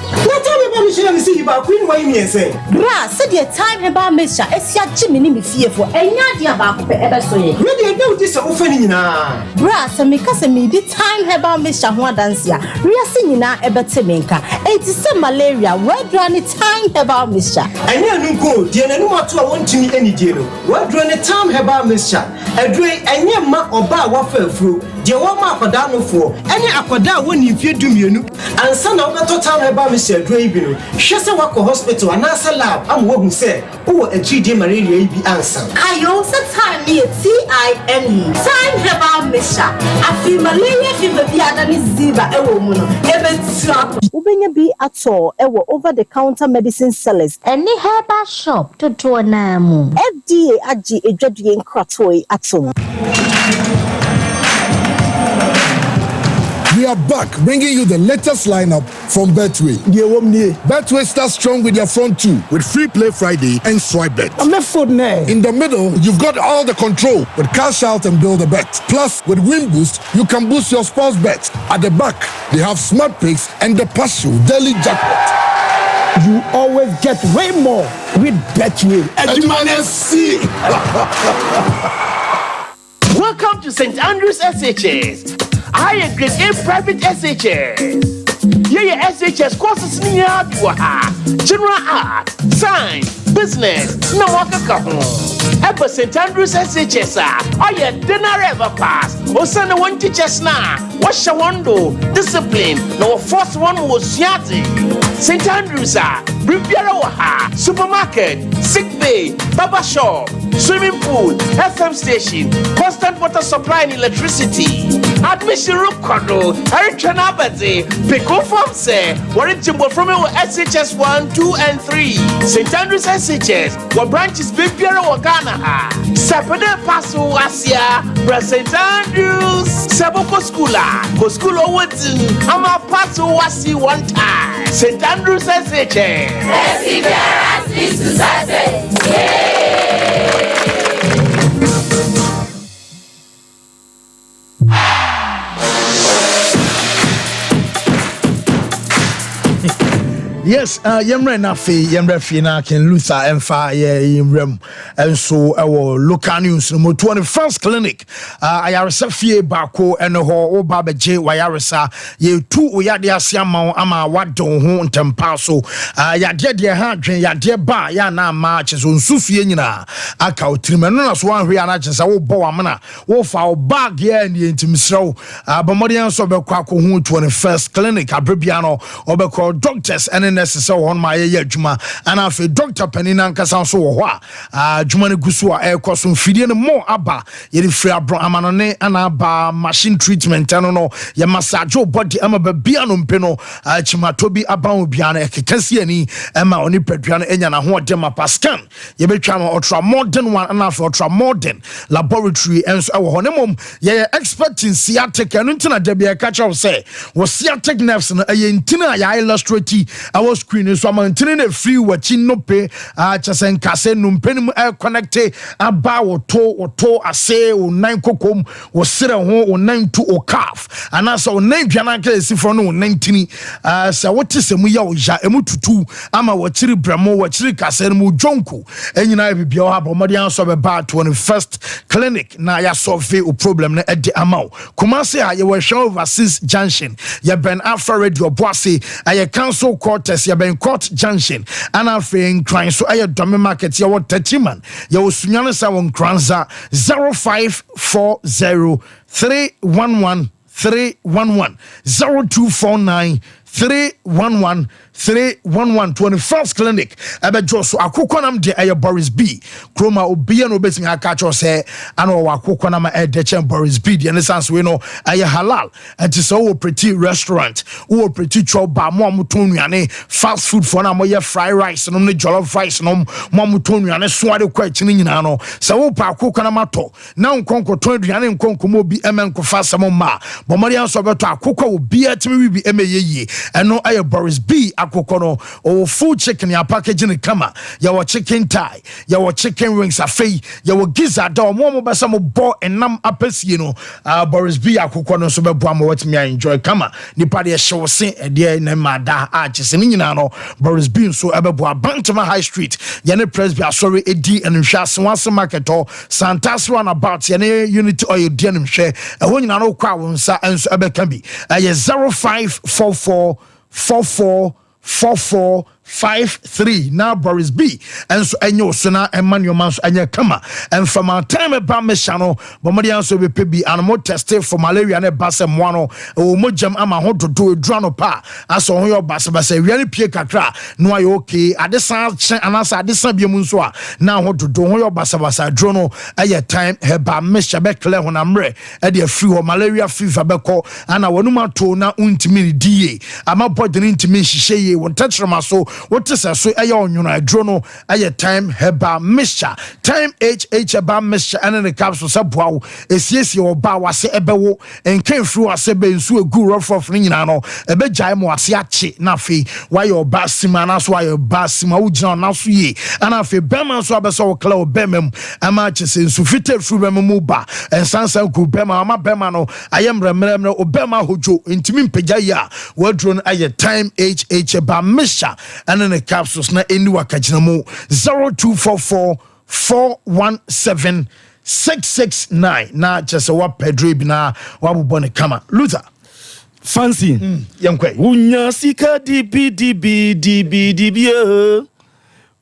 Not tell me about Michelle, see about Queen Wayne and say, Bra, said your time about Mister, as your Jimmy fearful, and Nadia about ever so. Really, I know this offending now. Bra, some because me the time about Mister Juan Dancia, we are singing now about Temenka. It is some malaria, where drawn the time about Mister. I never go, dear, and what I want to meet any deal. Where drawn the time about Mister? A drink, and near ma or bar waffle through. Dear, what mark or down for any aquada when you fear do you and son of the time about Mr. Draven. Shasa Wako Hospital and Nasa Lab. I'm walking say, oh, a GD malaria be answer. I also time me TIME. Time about Mister. I feel malaria fever be an ziba a woman. Even trap. Ubenya be at all ever over the counter medicine sellers. Any herbal shop to do a name. FDA Aji a Jodian Kratoi at all. We are back, bringing you the latest lineup from Betway. Betway starts strong with their front two, with Free Play Friday and Swipe Bet. In the middle, you've got all the control with Cash Out and Build a Bet. Plus, with Win Boost, you can boost your sports bets. At the back, they have Smart Picks and the Partial Daily Jackpot. You always get way more with Betway. Welcome to St. Andrews SHS. Higher grade A private SHS. Yeah, SHS courses near general art, science, business, no waka kaho. Ever St. Andrews SHS are your dinner ever pass. Osana one teachers na. Wash a wando, discipline, no first one was yati. St. Andrews Riviera Waha, supermarket, sick bay, barber shop, swimming pool, FM station, constant water supply and electricity. Admission room condo, Eric Abate, Pico Farm say, what Jimbo from our SHS 1, 2, and 3. St. Andrews SHS, what branches Bibiara Wagana, Sapade Paso Asia, St. Andrews, Saboko Schoola, Koskulo Wooden, Ama Paso Wasi one time. St. Andrews SHS. Yes, Yemre Nafi, Yemre Fina, Ken Luther, and Fire, Yemrem, and so our local news, no 21st clinic. I are Safie Bako and the whole Baba J. Wayarisa, ye two Yadia Siamo, Ama, what don't haunt and passo. Ya dear Hadrin, ya dear Ba, ya na marches on Sufiana, Akao Trimanas, one Rianachas, our Boamana, wolf our bag, yeah, and the intimate show. Bomodian Sober Quaco, 21st clinic, Abribiano, Oberco doctors, and necessary on my juma and I feel Dr. Penina Casan so wa Jumani Gusua air cosum feeding more abba yet free amanone and abba machine treatment and no ya massajo body ama bianum peno chimatobi aban biana ekekasi ani ema oni pedriana enya na ho dem pascan ye betwa ultra modern one and after ultra modern laboratory and so ho nemom ye expert in sciatic and ntina de be catch up say was sciatic nerves no ye ntina ya illustrate ɛwɔ screen so amantene na free wachi no pe kyɛsɛ nkase no mpanim connecte aba woto ase wo nan kokom wo sere ho wo nan to o calf anasa wo nan dwana ka esi fro no wo nan tini sɛ wote sɛ mu ya wo ja emu tutu ama wɔkyiri bramo wɔkyiri kase no mu jonko enyina bibia wo ha bomode anso be ba 21st clinic na ya solve o problem na edi amao Kumasi a ye were overseas junction ye ben afra radio boase aye council quarters ye ben court junction and afra incline so aye dome market ye wo tachiman ye wo sunyane sa won kranza 0540 311 311 0249 311 311 21st clinic abejo so akokonam de aye Boris B kroma obia no betimi aka cho se ana o akokonam e de chen Boris B de sense we no aye halal and so wo pretty restaurant wo pretty choba mo amuton nuane fast food for na mo ye fried rice no jollof rice no mo amuton nuane so ade kwa chini nyina no se wo pa akokonam ato na nkonkoton aduane nkonkomo bi emenko fa samo ma bomarian so beto akokwa obia timi bi emeyeye eno aye Boris B akokono o food chicken ya packaging kama ya wo chicken thigh ya wo chicken wings afei ya wo gizzard da mo besa mo bo enam apasie no Boris B akokono so bebo am what me enjoy kama nipa de hyewse de na mada a chese ni nyina no Boris B so ebebo Abantama High Street ya ne Presby sorry edi enhwa senwase market or Santas run about ya ne Unity oil de enhwe ehwo nyina no kwa wonsa enso ebeka bi ya 0544 4453 now Boris B and so enyo so na Emmanuel Manso anya kama and from our time about mechano bomodi anso be pebi animal tested for malaria ne basem wano o mojam ama ho dodo edruano pa aso ho yo basabasa wiane pie kakra no ayo okay adesan anasa adesan biemu nso a na ho dodo ho yo basabasa drono aye time heba mesha be clear ho na mre e de free ho malaria fever be ko ana wonuma to na untimi die ama body ni ntimi hihye ye won tachrama so what is so aye onwuna drono aye time heba mesha time heba mesha and the capsule saboa esiesie oba wase ebewo enkan fru ase be nsu egu rough ni nyina no ebe jai mo ase ache na fe why oba sima na so why oba sima wo gina na so ye ana fe bema so abeso wo kla obemem ama chese nsu fite fru bemem mu ba ensansa ku bema ama bema no ayemremremre obema hojo ntimi mpagya ya wadron aye time heba mesha and then the capsules na eni wakagina mu 0244 417 669 na just wa pedro bi na wa bobone kama Luther fancy yankwe unya sika dibi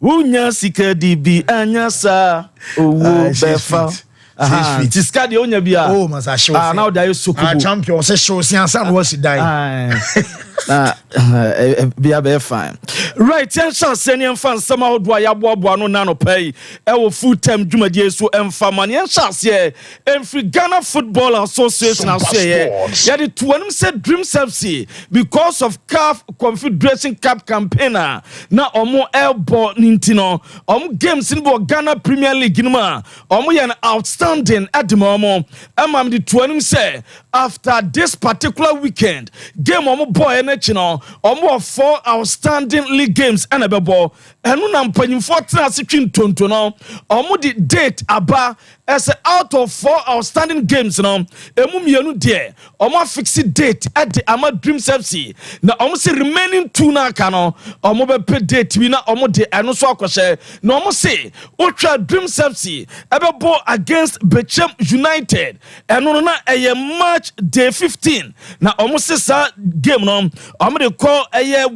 unya sika dibi anyasa owo befa tiska de onya bia oh masa show now da yosukubu champion se show si ansa no was die be a fine right ten chance any fan sama ho do ayaboabo no na no pay e wo full time dwumadie so emfa man yen chance ye emfri Ghana Football Association asye ye the tuanim said Dreams FC because of CAF Confederation Cup campaign na omo elbow nintino games in Ghana Premier League nima omo ye outstanding at the moment am the tuanim say after this particular weekend game omo boy chino omo 4 outstanding league games and abebo enu na mpanyimfo tena setwin tonto no omo di date aba as out of 4 outstanding games no emu mienu de omo fix date at the ama Dreams FC na omo se remaining 2 na aka no omo be pay date bi na omo de enu so akose na omo se otwa Dreams FC ebebo against Bechem United enu na eye March day 15 na omo se sa game no omo de call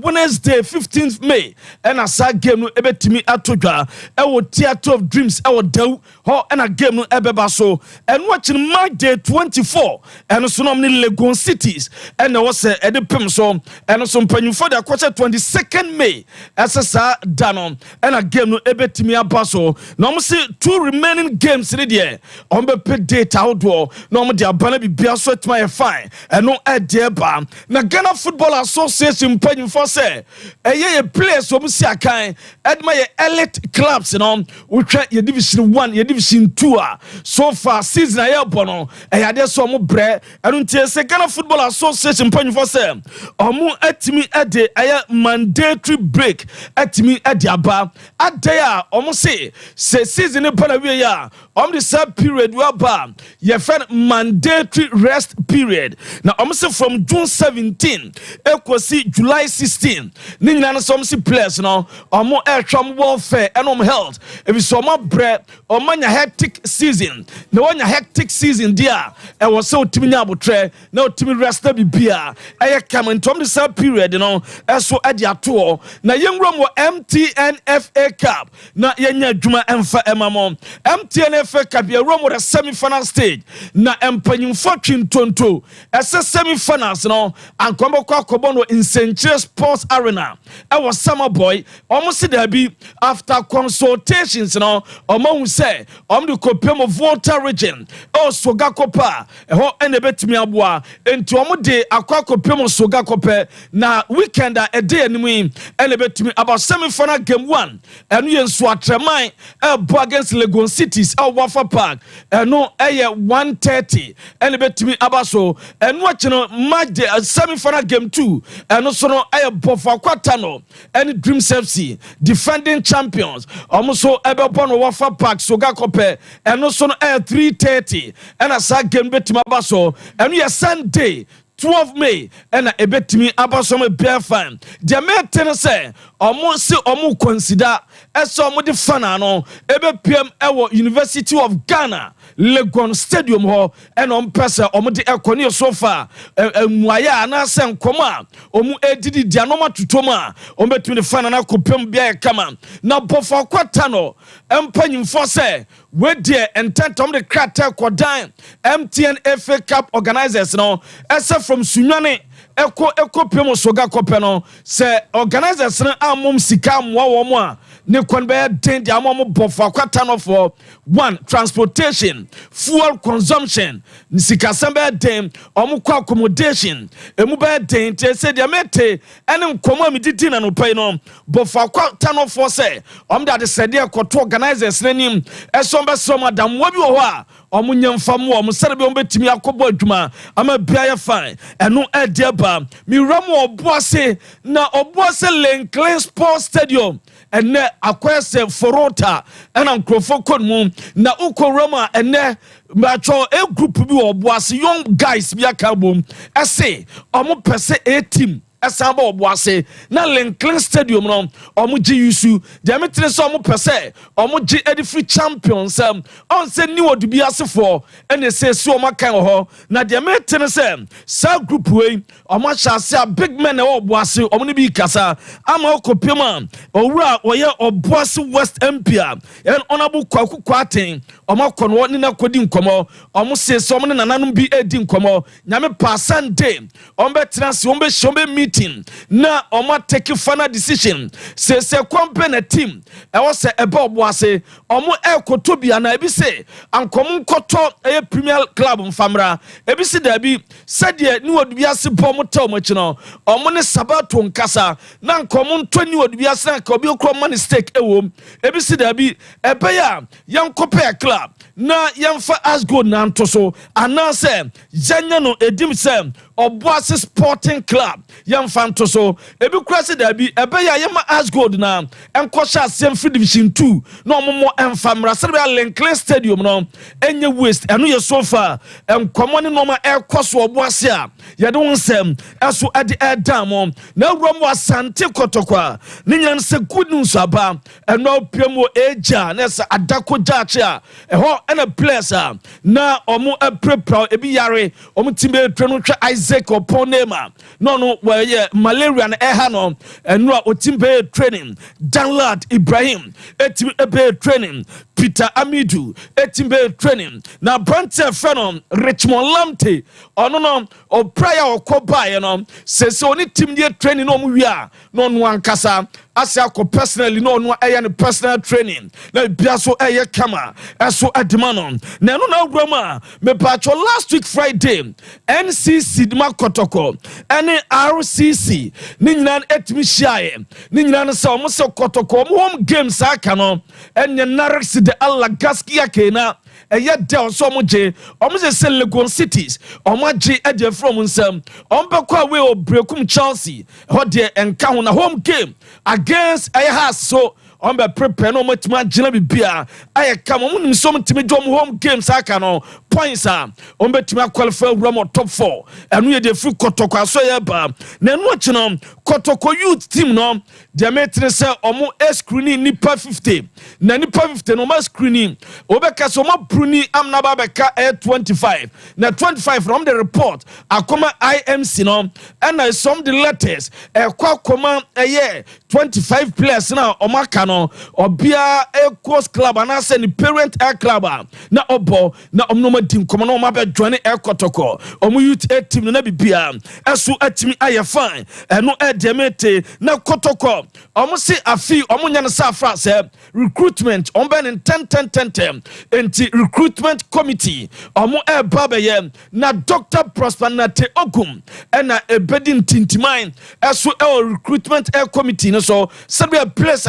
Wednesday 15th May and asa game no ebetimi atodwa e wo Theatre of Dreams e wo daw ho and a game no ebeba so and watching March day 24 and so no many Legon cities and there was e de pem so and so mpanyufo de akwose 22nd May ssa danon and a game no ebetimi abaso no mo see 2 remaining games in there on be pay date outdoor no mo de abana bibia so etma fine and no e de ba na Ghana Football Association mpanyufo say a place wo si akan edma ye elite clubs no wo twa ye division 1 ye division 2 a so far season aye bono eyade so mo bre enu ntie se Ghana Football Association panifo se omo atimi ade aye mandatory break atimi ade aba adaya omo se season ne pana wie ya omo the sub period we aba ye friend mandatory rest period na omo se from June 17 ekosi July 16 ni nyina no some players no omo etwam warfare enom health ebi so omo bre omo nya hectic season na wonya hectic season dia e wo se otimi nya abotre na otimi rest bibia eye come into the sub period no eso ade ato na yenwrom wo MTN FA Cup na yenya adwuma emfa emamo MTN FA Cup ye rom the semi-final stage na empanyimfo twintonto ese semi-finals no ankombo kwa kobono in Century Sports Arena e was Summer Boy almost there be after consultations no omo say the kopem of water region soga kopa e ho ene betimi aboa enti omo de akwa kopem soga kopa na weekend a day animu ene betimi about semi-final game 1 enu ye nso atreman e bo against Lagos Cities e Wafa Park eno eye 1:30 ene betimi abaso enu achino match the semi-final game 2 eno so no eye bofa kwata no ene Dreams FC defending champions omuso ebe bono Wafa Park soga kope eno so no eye 3:30 ena sa game betimi abaso enu ye Sunday 12 May ena ebetimi abaso me bear fan de meten say omo consider eso omo de fan ano ebe pm ewo University of Ghana Legon Stadium ho ena ompese omo de ekoni so far muaya na se nkoma omo edidi dia no matutoma omo betimi de fan na kopem bia kama na bofa kwata no empanyimfo se we there ententom de krata kodan MTN FA Cup organizers no ese from Sunyane eko pemo soga kope no se organizers no amom sika mwa wo mo a ne kon be den dia amom bofa kwata no for one transportation fuel consumption sika sembe den omo kwa accommodation emu be den te se dia mete ene nkomo amididi na no pay no bofa kwata no for se da de se dia koto organizers nanim eso be so madam wo bi wo ho a omo nyamfam wo omo sere be omo betimi akobo adwuma ama bia ye fine eno ediaba mi ramo oboase na oboase Lenclin Sports Stadium ene akwese forota ena nkrofo konmu na ukorama ene macho a group bi oboase young guys bi akabom ese omo pese a team esamba oboase na Lenclin Stadium no omo gi yusu de metre so omo pese omo gi free champions on se ni odubi asefo ene se so omo kan ho na de metre se sa group we omo chase a big men e oboase omo ni bi kasa ama okopema owura oye oboase West Empire en honorable kwaku kwaten omo kono ni na kodi nkomo omo se so omo nananum bi edi nkomo nyame pasan day omo betra se omo be shombe meeting na omo take final decision se company team e was ebe oboase omo ekoto bia na ebi se ankom koto e Premier Club mfamra ebi se da bi sade ni odubiase bom tawomachi no omo ne sabato nkasa na ankom nto ni odubiase na ka obi okro man stake ewom ebi se da bi ebe ya yankope club na yamfa asgold na ntoso anase janya no edim se Oboase Sporting Club yamfa ntoso ebi kura se da bi ebe ya yama asgold na enkosha asem free division 2 na omomo emfamra se be Lenclin Stadium no enye waste eno ye so far enkomo ne noma ekoso Oboase a ye de wonsem eso ade edam na awuram Asante Kotokwa ne nyan se good news aba eno piemo eja na se adako jache a eho ena place a na omo prepare ebi yare omo timbe twenu twa Isaac Oponema no where malaria na eha no eno a otimbe training Danlad Ibrahim etimbe training Peter Amidu etimbe training na Brante Fenom Richmond Lamte ono no o prayer okoba ye no se oni team dey training no mu wi a no no ankasa asia ko personally no no eye ne personal training na bia so eye kama eso adimano na no na awurama me pacho last week Friday NCC dima Kotoko any RCC ni nyina etimi shiaye ni nyina no se omo se Kotoko home games aka no enye Narix de Allah Gaskia kena ɛyɛ del so ɔmo gye ɔmo say Legon cities ɔmo agye ɛde from nsɛm ɔmo bɛkɔ away obrekum Chelsea hɔ de enka ho na home game against Hearts so on be prepare no much man gina bibia I come on some timi dom home games aka no points on betimi qualify ram top 4 and we dey free kotoko so ya ba na no chino kotoko youth team no dey metre say omo screening nipa 50 na nipa 50 no ma screening obeka so mo bruni amna ba beka 25 na 25 from the report akoma IMC no and some the letters kwakoma 25 players now omaka no obia Coast Club and I say the parent air club na obo na omnoma dim komo na omabe join air kotoko omu youth team na bibia esu atimi aye fine eno edemete na kotoko omu si afi omu nya na safra say recruitment ombe in 10 enti recruitment committee omu babaye na Dr. Prosper Nate Ogum ena ebedin tintimine esu recruitment air committee no so sabe a place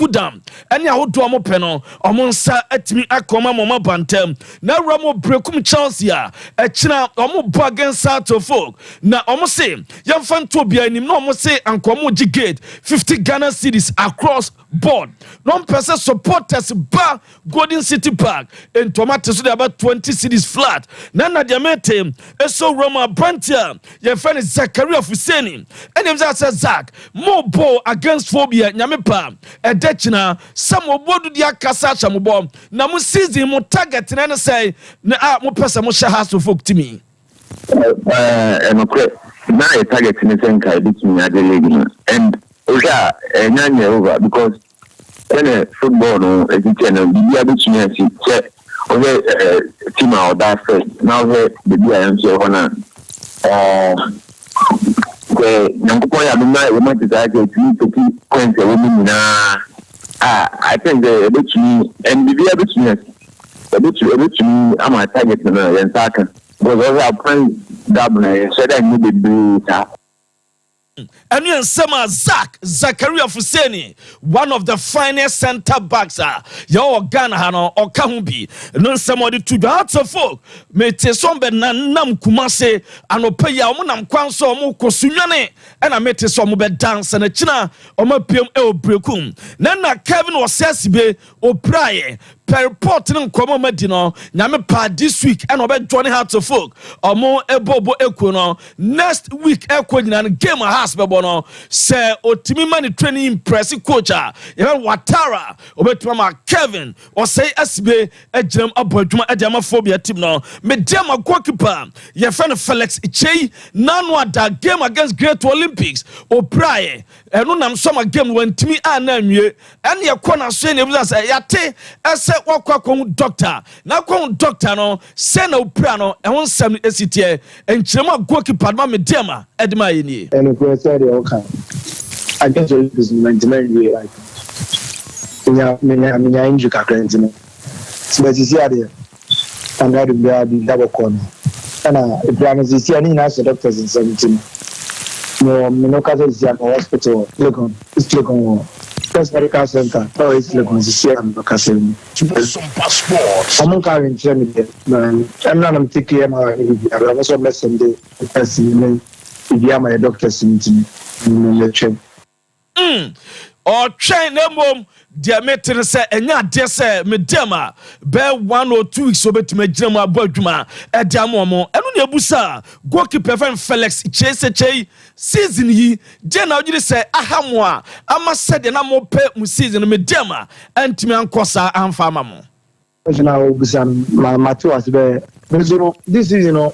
kudam ene ahodo omo pe no omo nsa atimi akoma mama bantem na ramo brekum Chelsea ekina omo bo against folk na omo say yamfa nto bia nim na omo say ankomo gate 50 Ghana cedis across board no person supporters ba Golden City Park in tomatoes so about 20 cedis flat na dia mete eso Roma Brantia your friend is Zakaria Fuseni and him say Zach mo ball against phobia nyamepa edechina some obodu dia kasa chamobo na mo season mo target na say na mo person mo share house folk timi now a target in the same kind between the league and nyanya over because when a football no a channel be able to check over team out that first now the BIM so on where Nankoya Luma woman desire to keep points a woman I think the able to and be able to I'm a target and second because I have planned double so that you be do and you Sama Zakaria Fuseni, one of the finest center backs your Ghana hano or Kahumbi no somebody to the hearts of folk me te sombe nam kumase and opeya omunam kwanso omu kosunyane and I met some be dance and a china or my PM brekum nana Kevin was sesibe o praye per report in Komo Medino nyame pa this week and obe joining hearts of folk or more ebobo ekono next week ekwo game house bebono say otimi mani training impressive coach even Watara obetuma Kevin or say SB ejam abodwuma ejama phobia team no mediama goalkeeper your friend Felix Ichei nanwa that game against Great Olympics o praye eno nam some game when timi ananwie and your corner so ne buza say yate ese wakwa doctor na kwa doctor no say na opra no e won sam esitie enchirema goalkeeper ma mediama edema yini and we said okay I guess this maintenance like minya injury kakranti no so but you see there and that be double corner and the see any nice doctors in 17 no cases in hospital Legon First Medical Center or it's Legon see am Kasem Sompa Sports I'm carrying me I'm not taking him I also listen the person if my doctors in the check or train them mom dia metin say enya de say medema be 1 or 2 weeks obetime gina abodwuma edia momo enu na ebusa goalkeeper fan Felix Chei season yi je na ogire say ahamo a ama said na mo pe mu season medema antimi ankosa amfa amamo na obusa my two as be this is no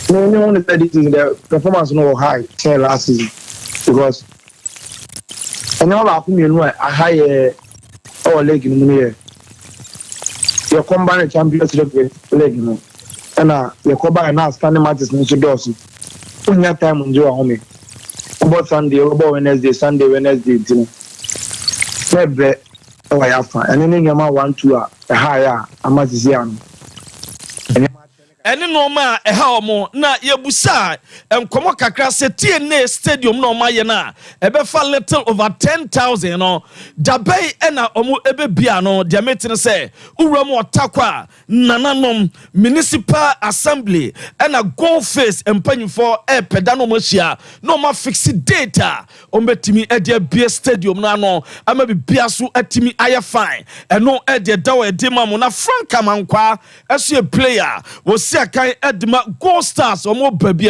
one said this is the performance no high last season because and all of you a high leg in the year. Your combined champions leg, and your combined now standing matches in Sudosu. When your time on your home, about Sunday, about Wednesday, Maybe I have fun, and then your man 1-2 a higher, a Mazian. ene no ma eha omo na yebusa enkomo kakra se TNA stadium no ma ye na ebefa little over 10,000 no dabai ena omo ebebia no diameter say uwram otakwa nananom municipal assembly ena go face empanyfo peda no machia no ma fix data ombetimi edia bia stadium na no ama bibia so atimi aye fine eno edia dawo edima mo na Frank Amankwa as a player was Siakai Edma Gold Stars or more baby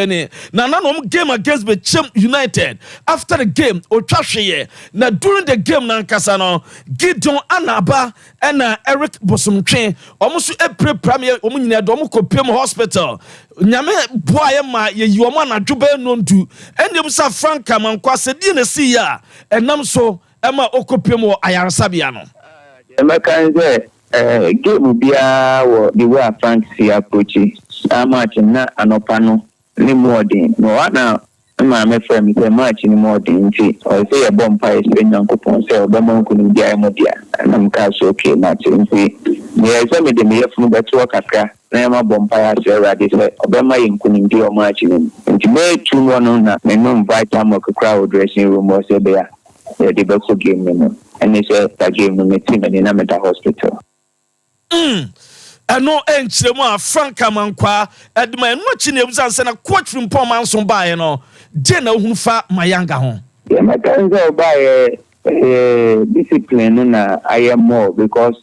na nanom game against the Chem United after the game Otrashiye na during the game na Kasano Gideon Anaba and Eric Bosumtwe almost a premier omunyina do mo kopiem hospital nyame boaye ma ye yoma na dwobe nontu enem sa Frank Amankwa se di na si ya enam so ema okopiem ayarsabia no game bia wo the way Frank see approach match na anopano ni modern no na ma me friend say match ni modern nti o say e bomb pa say nyankopon say obama ko ni dia mo dia na mka so okay match nti me say me de me yefunu beto kakra na ma bomb pa say ready say obama yenku ni dia match ni nti me tu no na me no invite am ko crowd dressing room o say be ya the best game no and they say that game no me team and na me da hospital. Ano enchiremu a Frank Amankwa edma eno chine ebusan se na coach from Pomanson bae no je na ohun fa mayanga ho yeah my guys go by discipline na I am more because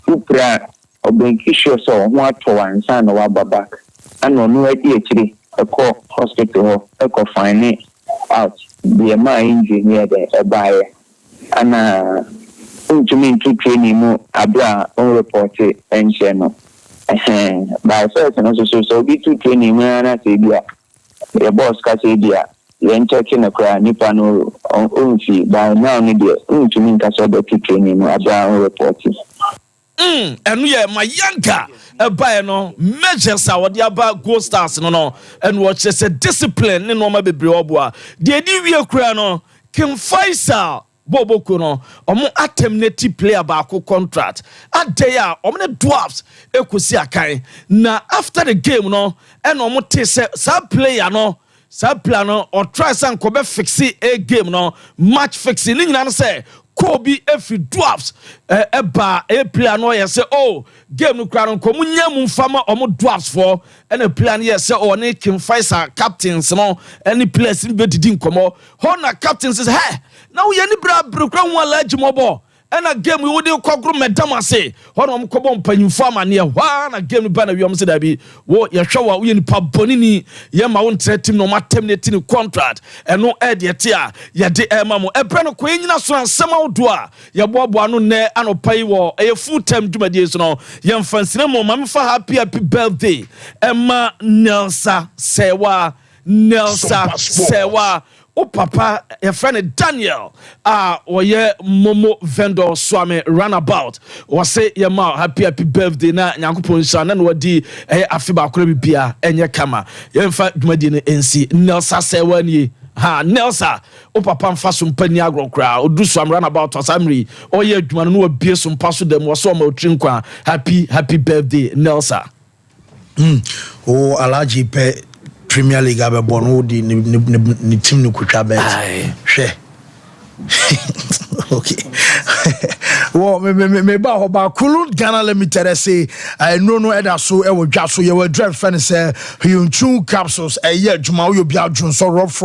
upra obenkisho so ho ato ansa na wa babak ano no adi akiri eko hospital eko find out the my engineer there bae ana to me to training mo abra on report and channel by first and so be to training na say dia the boss ka say dia yen checking akra nipa no on fi by now ni dia to me ka so be to training mo abra on report enu ye mayanka ebae no measures a wodi aba Gold Stars no and watch say discipline ne no ma bebre oboa de di wie kura no Kim Faisal Boboko no omo attempt player ba contract adeya omo ne dwarfs ekosi akan na after the game no and omo te say sa player no or try san ko be fix a game no match fixing ni nyina no say Kobe every dwarfs eba a player no ye say oh game no kra no ko munya mu fama omo dwarfs for and a player no ye say oh ne Kim Faisal captains no any players be didi nkomo ho na captains say hey now ye ni bra brokra ho alaji mobo ena game we wodi kokro medam ase ho no mkobo mpanyimfo amane hwa na game ba na wiom se da bi wo ye hwa wo ye ni pabonini ye ma won team no matem ne tin contract eno e de te a ye de ema mo ebre no ko enyina so ansem awdo a ye boabo ano ne anopai wo e full time dwumadie so no ye mfansine mo mamfa happy birthday ema Nelsa Sewa o papa your friend Daniel oye momo vendor swame runabout o say your ma happy birthday na nyankopon sha na wadi afiba akora bibia enye kama ye mfa dwumadi ne ensi Nelsa Sewa ni Nelsa o papa mfa so mpani agrokra odu swam runabout asamri oye adwuma no wabie so mpa so dem wo so ma otrinkwa happy birthday Nelsa o alaji pe Premier League abe bono di ni team no kwatwa bet hwe okay wo me ba ho ba Kulu Ghana Limited say no eda so e wo dwa so ye wo drive fan say Hyunchu capsules ye adwuma wo bi adwon so rough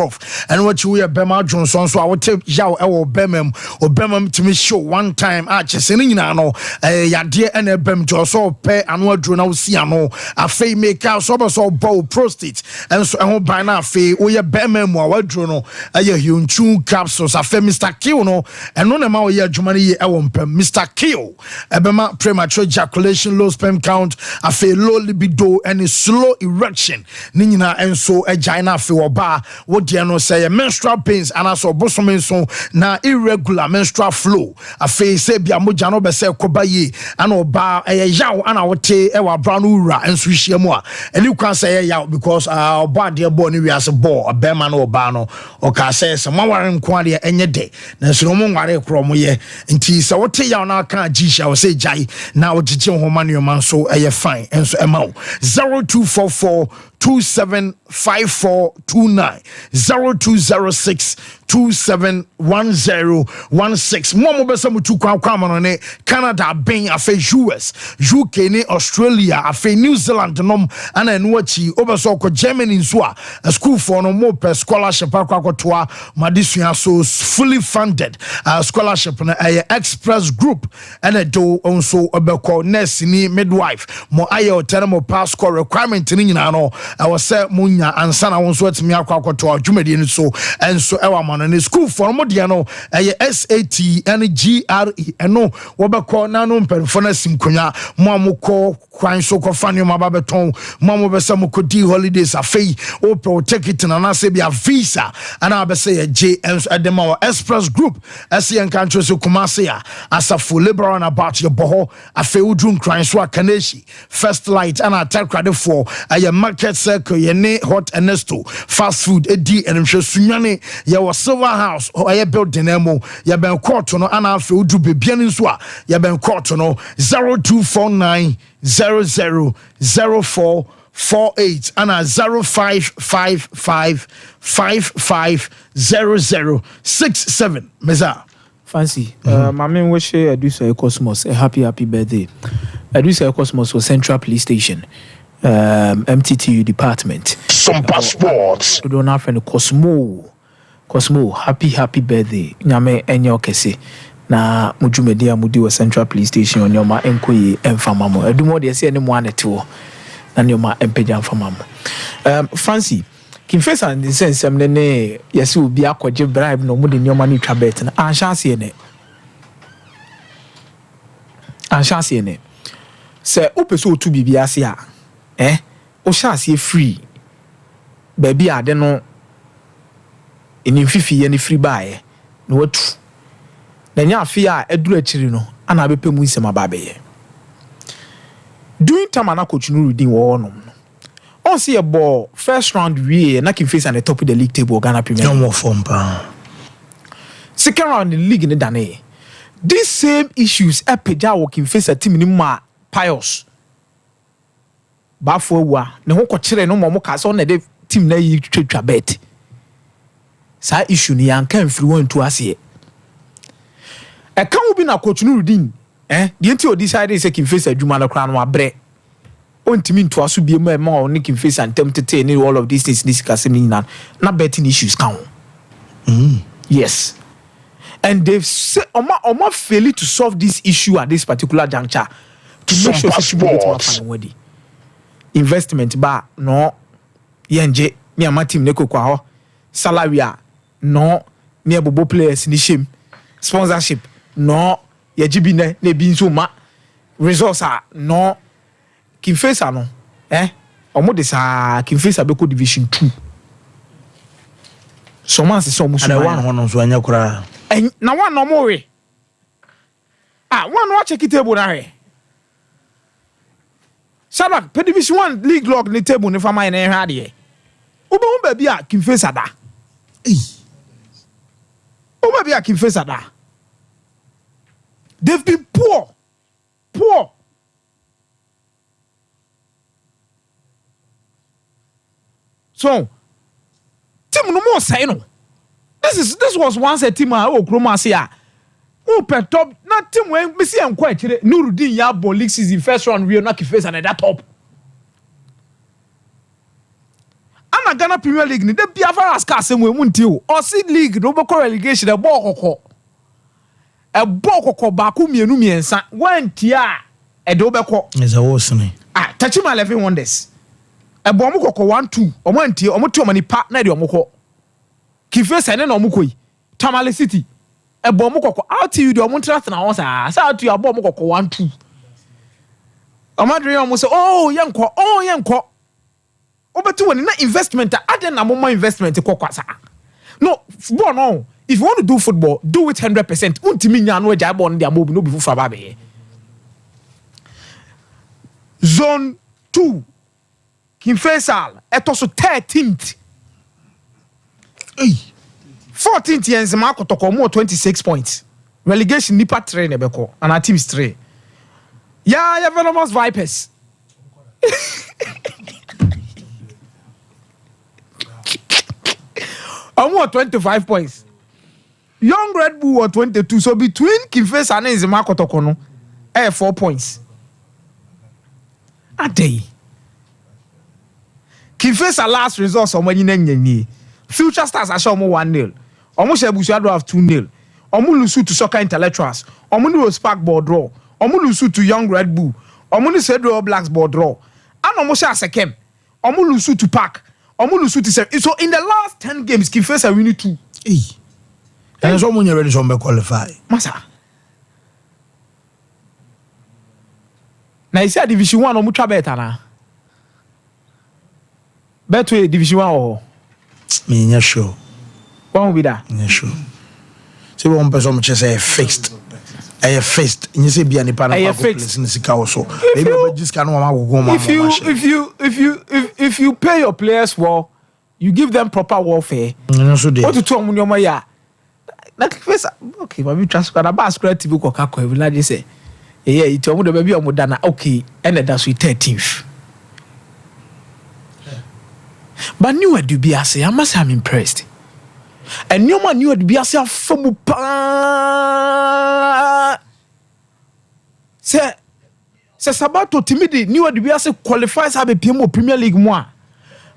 and what you we bema adwon so a wo te yaw e wo bemam to me show one time a chese ni nyina no yade e na bem to so pe anu adwon na wo si ano afei make so be so bow prostate and so e ho ban na afei wo ye bemam a wadwon no ye Hyunchu capsules afei Mr. Kill no and no ma wo ye adwuma ni e wo mpem Mr. Kill ebema premature ejaculation, low sperm count, afe low libido and slow erection ni nyina enso agina afe oba wo de no say menstrual pains and also bosom so na irregular menstrual flow afe say bia moja no be say kobaye and oba yaw ana wote e wa bra no wura enso hia mu a eni kwan say yaw because oba de bo ni wiase bo obema no oba no o ka say se maware nko ade enye de na so mo nware kro mo ye nti se wote ya na ka jisha o say jai na o jije ho manu man so fine enso ema 0244 275429 0206 271016 mo besa mutu kwa no ne Canada ben afa US UK ne Australia afa New Zealand nom ana enu achi obeso ko Germany nso a school for no mo per scholarship akwakotoa madesua so fully funded scholarship na express group and do also obeko nurse ni midwife mo aye termo pass score requirement ni nyina no I was say munya ansa na wonso atimi akwakotoa dwumadi ni so enso ewa mano ni school for mo de no SAT and GRE eno wobeko na no mperfo na sinkonya mo amukọ kwan so ko fane mo babeton mo besa mo kodi holidays afei o pro ticket na na se bia visa ana abese ye J Edema express group SCN country so Kumasi ya asafo liberal and about your boho afei udun kwan so akaneshi first light ana attack crowd for a market circle ye ne hot Ernesto fast food edi enhwe sunyane ye was silver house or ye building emo ye ben court no ana afei udu bebia ni so a ye ben court no 0249 000448 and 0555550067 Meza Fancy. My main wish Adusa Cosmos a happy birthday. Adusa Cosmos was Central Police Station, MTTU department. Sompa Sports. We don't have any Cosmo, happy birthday. Nyame enyo kese. Na mujumedia mudi wa Central Police Station on yoma enkoyi emfamamo. Edumo de se ene mo aneto. Na yoma empeja emfamamo. Fancy. Kimfesa in the sense ne yesi obi akwaje bribe no mu de nyoma ni twabet na anhyanse ne se opeso otu bibia ase a o hyanse free baby ade no eni fifi ye ne free bae no watu na nya afi a eduru akiri no ana bepemu nsema babe during time na coach no reading wo no on see a ball first round we na kin face at the top of the league table Ghana Premier no more form pa second round in the league in Dane these same issues epeja wo kin face a team ni ma Pius bafo wa ne ho ko kire no mo ka so na de team na yi twetwa bet sa issue ni yanka mfiri won to ase e kan obi na coach no reading the enti o decide say kin face adwuma na kra no abre on timi to aso bie ma o ne kin face antem tete ni all of these things this kasem ni na betting issues kan yes and they've say oma fail to solve this issue at this particular juncture to make sure people get money investment ba no yenje ni amatim ne kokwa ho salary no ni ebobo players ni shame sponsorship no ye gibi ne bi nso ma resource no Kimfesa no omo de sa Kimfesa be ko division 2 so man se so musu na one hono so anya kura na one no mo we one no check table na he Sabak pe division 1 league log ni table ni fama na hwa de ube ba bia Kimfesa da ube bia Kimfesa da they've been poor so team no more say no this was once a team o kroma say o per top na team we me see enko akire Nurudin ya ball league season first round we na Kimfesa na that top ana Ghana Premier League ni de bia far as ka asem we munti o see league no be relegation e ball kokko ba ku mienu miensa wantia e de obekọ is a worse ni Tachima 11 wonders ebo mo kokko 1-2 omo antie omo ti omo ni pa na de omo kọ Kimfesa ne na omo koi Tamale City ebo mo kokko out you de omo trust na won sa out you abo mo kokko 1-2 omadre omo say yenkọ obeti woni na investment aden na mo investment kokko sa no football no if you want to do football do it 100% untimi nya no agya ball no dia mobi no be fufa ba be zone 2 Kimfesa etoso 13th 14th yenzema akotoko mo 26 points relegation nipa 3 na beko and our teams 3 yeah venomous vipers almost 25 points young red bull were 22 so between Kifes and Nzema Kotoko no 4 points a day Kifes last result so many nyanye future stars are show 1-0 almost Ebusia do have 2-0 omu lose to soccer intellectuals omu no spark ball draw omu lose to young red bull omu no Cedro Blacks ball draw and omu sha sekem omu lose to park omu lose to 7 so in the last 10 games Kifes are winning 2 and so many ready to qualify masa na isi division 1 omu twa better na Betway division 1 or me nya sure one be that nya sure say one person which say fixed fixed you say be any pan of place in sika also maybe just can go if you pay your players well you give them proper warfare what to tell me your ya like face okay but we transfer na ba square tv ko ka ko we like say it omo de baby omo dana okay and that's 13th. But new Dubiase, I must have impressed. And no man knew Dubiase from Say Sabato Timidi knew Dubiase qualifies have a PMO Premier League more.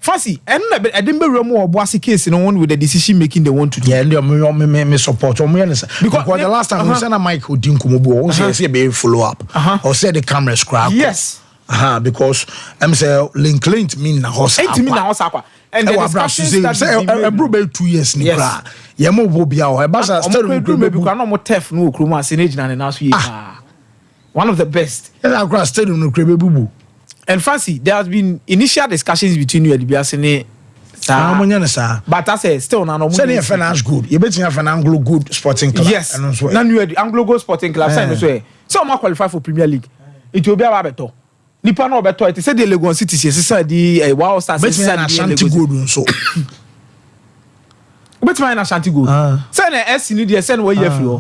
Fancy, and I didn't be more Bossy case in one with the decision making they want to do. Yeah, me support because the last time we sent a Mike who didn't come over, say be follow up or say the camera scrap. Yes. Because I'm say link mean na house. It mean na house aqua. And the discussions that say bro 2 years ni bra. Ye mo bo bia o e ba sa still no be because no mo tef no okroma senage na na so ye. One of the best. Yeah, I still no krebe bubu. And fancy there has been initial discussions between you and Biasene. But I say still na no mo. Say finance good. You bet you have an Anglo good sporting club. Yes. Na new Anglo good sporting club say no so. So mo qualify for Premier League. It will be about better. Nipa no beto it say the Legon City say di wow stars say na Ashanti Gold so betima na Ashanti Gold say na S ni dey say no year free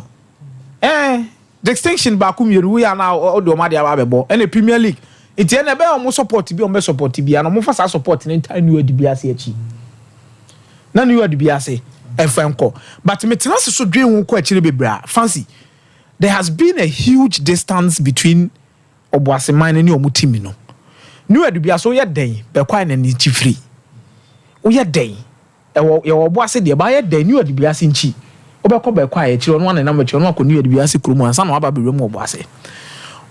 the extinction ba ku miru we are now all the ma dey abebo and the Premier League it na be o support bi o me support bi na mo fa support na time new adi bi ase achi na new adi bi ase efenko but me tena so dwen hu ko achi bebra fancy there has been a huge distance between Obuasi mine ni omu team no new adubia so ye den be kwa na ni chifri o ye den ye Obuasi de ba ye den new adubia se nchi obekọ be kwa ye chiro no na ma chiro no akọ new adubia se kromu ansa na aba be remu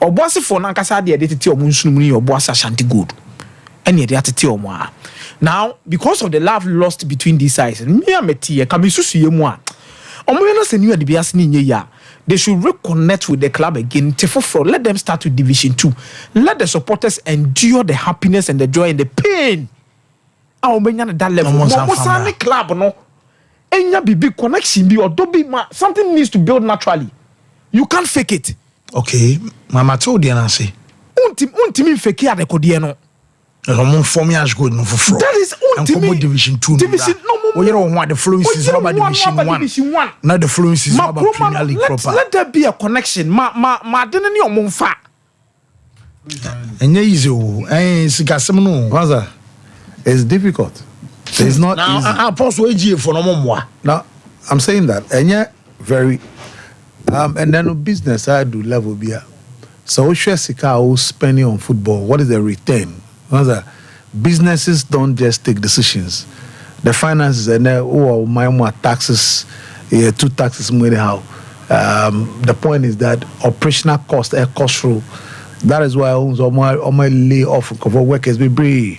Obuasi for na nkasa de tete omu nsunum ni Obuasi Ashanti Gold ene de atete omu a now because of the love lost between these sides me ameti ye kamisusu ye mu a omu ye no se new adubia se ni nye ya they should reconnect with the club again. Let them start with Division 2. Let the supporters endure the happiness and the joy and the pain. That level. Club no. Enya big connection be or do be something needs to build naturally. You can't fake it. Okay, Mama told you and say. Untimi fake ya rekodi no. That is ultimate Division 2. Division no. You don't want the fluences about Division 1. Not the fluences about Premier League proper. Let there be a connection. Ma didn't you monfa. And easy. It's difficult. It's not now, easy. I post AG for no more. Now, I'm saying that. And yeah, very. And then business I do level beer. So Sika spending on football. What is the return? Businesses don't just take decisions. The finances and my taxes, 2 taxes anyhow. The point is that operational cost, cost through. That is why all my lay off for workers be brave.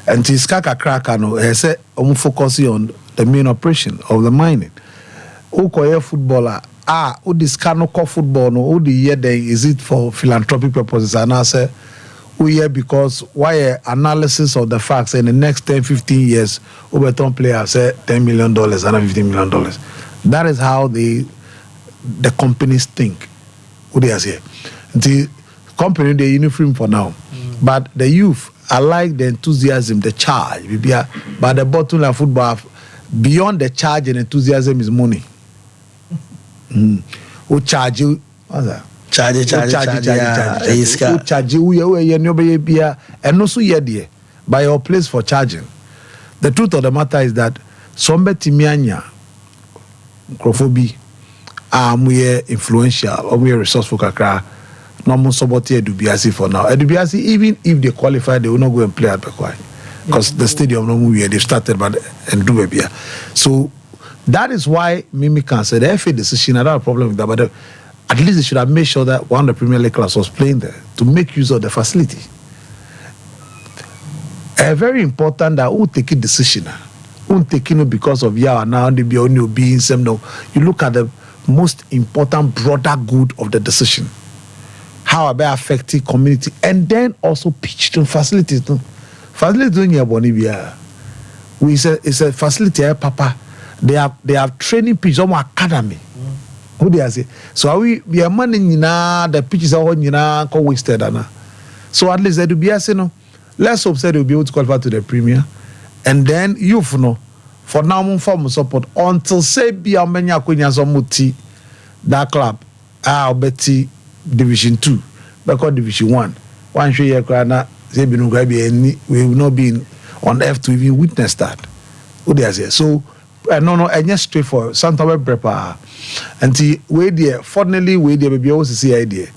And to skaka cracker no, I said I'm focusing on the main operation of the mining. Who call footballer? Who this cannot call football? No, who the year then is it for philanthropic purposes? And I say. We here because why analysis of the facts in the next 10-15 years Overton players say $10 million and $15 million. That is how the companies think. What they say. The company the uniform for now. But the youth, I like the enthusiasm, the charge. But the bottom line football beyond the charge and enthusiasm is money. who charge you. What's that? Charge. Who charge you? And also here by your place for charging. The truth of the matter is that Sompa Timianya, Krofobi, we influential or we resourceful kakra. No more saboteur Edubiasi for now. Edubiasi, even if they qualify, they will not go and play at Bekwai. Because the stadium no move here, they've started but and do baby. So that is why Mimi can say the FA decision, I don't have a problem with that, but at least they should have made sure that one of the Premier League class was playing there to make use of the facility. Very important that who take a decision. Who take it because of now they be only being some no. You look at the most important broader good of the decision. How about affecting community and then also pitch to facilities. Facilities doing your Bonibia. It's a facility, Papa. They have training pitch on academy. Who they say? So we are manning the pitches are on wasted. So at least they do be no. Let's hope that they'll be able to qualify to the Premier. And then you know, for now, form support until say be a many muti that club. I'll bet Division 2, because Division 1. One show you cry say we will not be on earth to even witness that. What they say? So no, and just straightforward. Santa Brepa. And we there, fortunately, we there be also see idea.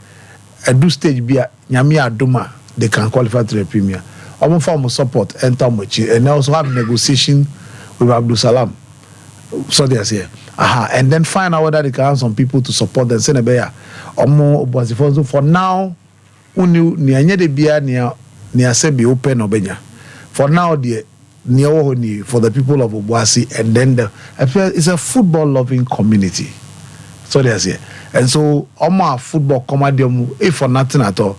At do stage be a Nyami Aduma, they can qualify to the Premier. Our form of support enter much and also have negotiation with Abdul Salam. So they say, and then find out whether they can have some people to support them. Send a bear or more for now. Unu near the beer near Sebi open or Benya. For now, the near for the people of Obuasi, and then it's a football loving community. So they say, and so our football comedian, if for nothing at all,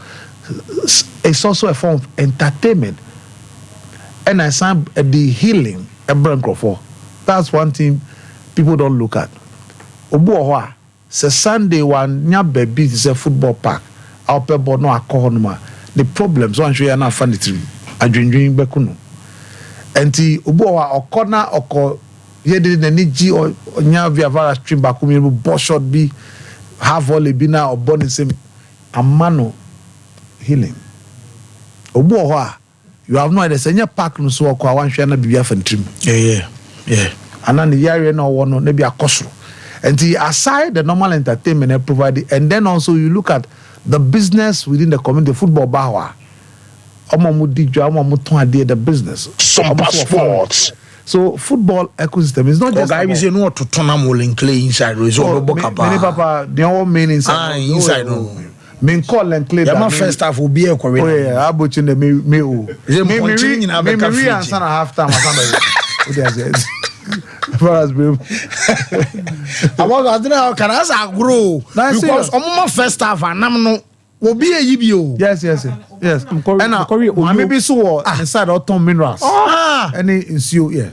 it's also a form of entertainment. And I said the healing Abraham Crawford. That's one thing people don't look at. Obuoha, c'est Sunday one nya baby is a football park. Our people no akohonoma. The problems one show you na funny tree. Adwendwen bekuno. Enti Obuoha okona oko ye de niji or nya via vara stream back me bo shot be have volley be na or born same amano healing. Obuoha you have no idea senya park no so okwa wan hwe na bibia fa ntrim. Yeah. And then the area no one maybe a cost. And aside the normal entertainment they provide, and then also you look at the business within the community, football bawa. The business. Sompa Sports. So football ecosystem is not just guy we say no to turn am all clay inside. Many papa they all main inside. Inside no. Main call and clay. My first half will be a Korean. Oh yeah, how about in the me answer half time. I don't know can I grow because my first half and I'm no will be a yibio. Yes. And maybe so inside autumn minerals. Any ensue, yeah.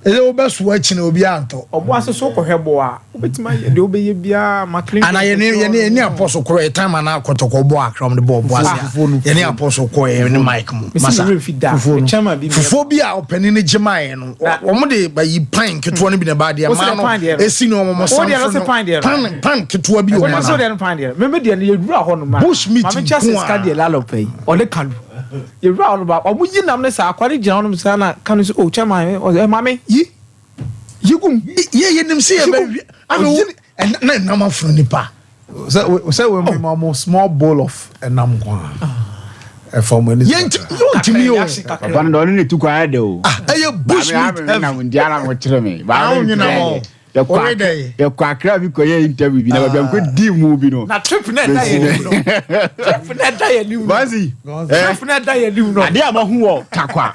The best watching Obianto. Or was a so heboa. But my Adobe Bia Maclean. And I any apostle correct time and I got to go back from the board. Any apostle core in the mic. Phobia opening the Jemayan. One day by you plank to one be about the amount a senior almost plank to be one. Remember the bush meat. I'm just a scadi lalope or the can. You're round about what would you know? Quite John Sana can you oh Chama or mammy? You go, ye them see a baby. I know, and then I'm from the pa. So we make small bowl of a namqua. For when it's to me, I don't need to quiet though. I bush now in Diana with me. You know. Your quacker because you interview you never been good deal movie no. Not tripping that day you Bazi. Adiama who takwa.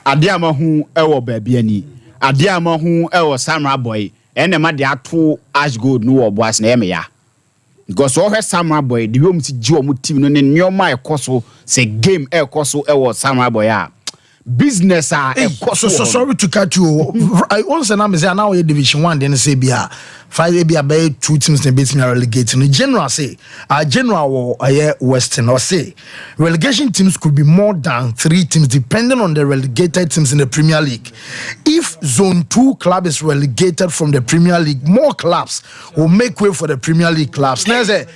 Adiama who ewo baby ani. Adiama who ewo Samurai boy. Ene ma dia to ash gold no oboas na eme ya. Because all her Samurai boy the way mu ti ji omu team no ne nyoma ekoso say game ekoso ewo Samurai boy a. business so sorry to cut you. I once and I'm saying now Division 1 then say bia 5 bia by 2 teams they beat me relegating. The general say general Western or say relegation teams could be more than 3 teams depending on the relegated teams in the Premier League. If Zone 2 club is relegated from the Premier League, more clubs will make way for the Premier League clubs. Now say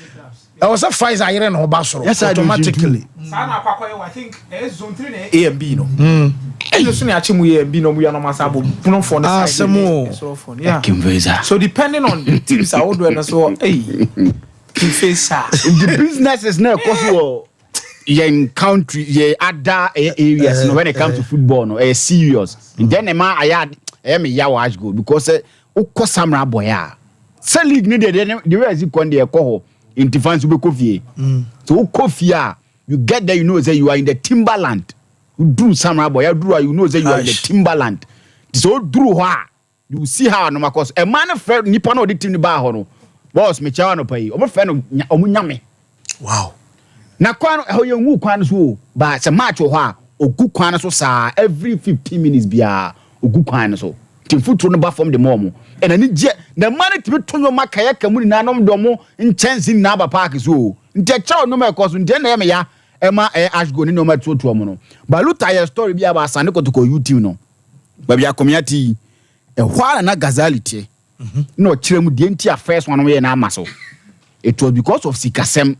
I was a Pfizer iron or Basoro automatically. I think zone 3 A and B no. Soon actually A and B no we are no masabo puno for the side. Yeah. So depending on the teams I would do so face the business is now cause in country other areas when it comes to football no serious. And then man I had me yawa go because ukọ samra boya. Say league need the way as you kon dey call in defense be coffee. So coffee you get there, you know that you are in the timberland. You do samurai boy, you know that you are in the timberland. So do you see how no because a man of nipa no the team the bar hono. Boss me chawa no pay. Omo friend omunyame. Wow. Na kwan how you wu kwan so but se match ho ogu kwan so sa every 15 minutes bia ogu kwan so. Team foot no ba from the mom. And ani je na man to to no makaya kamu na nom do mo nchansi na ba park so. Nte chawa no me cause nte na me ya Emma ash go ni no matter to no. But look at your story be about Sande Kotoko YouTube no. But we are community e hwala na gazality. No chiremu de ntia first one we na amaso. It was because of sikasem.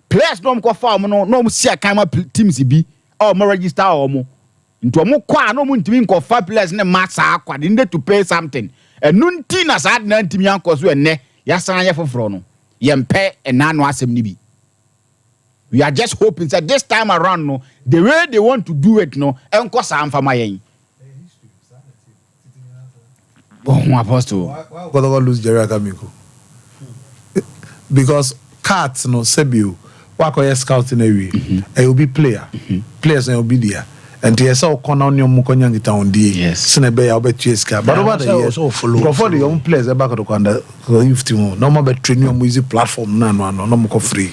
Players no go fa no no si akama teams bi or mo register or mo. Nto mo kwa no mo ntimi nko fa players ne massa akwa they need to pay something. Enu nti na sa na ntimi ankoso enne ya san ye foforo no. Yempe enano asem ni bi. We are just hoping that this time around, no, the way they want to do it, no, enko sa amfa mayen. Oh, apostle. Why lose Jerry Akamiko? Because cats, no, Sebio, wako scouting every, it will be player, players and will be there. And the SO Cononio Mukonyang town D. Yes. Senebe, I'll bet Cheska. But over the years, for the young players, the back of the corner, no more bet training music platform, no more free.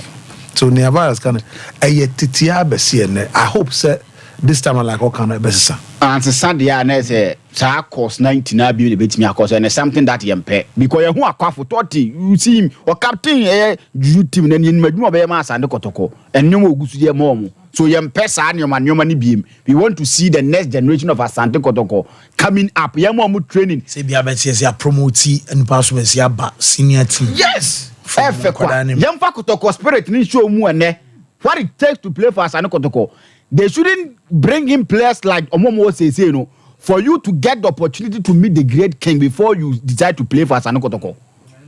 So nearby can titia besiene. I hope say this time I like all kind of best. And Sunday I say sa course 90 na be the me course and something that you pay because you akwa for 30 you see him or captain you team na ni madwuma be ma Sande Kotoko and no ogusu ye mo so you pay sa nyoma ni biem. We want to see the next generation of Sande Kotoko coming up. Ye mo training say bia bet say promote and pass we say ba senior team. Yes. Yamfa Kotoko spirit ni show mu ene what it takes to play for Sande Kotoko. They shouldn't bring in players like Omomo say no for you to get the opportunity to meet the great king before you decide to play for Sande Kotoko.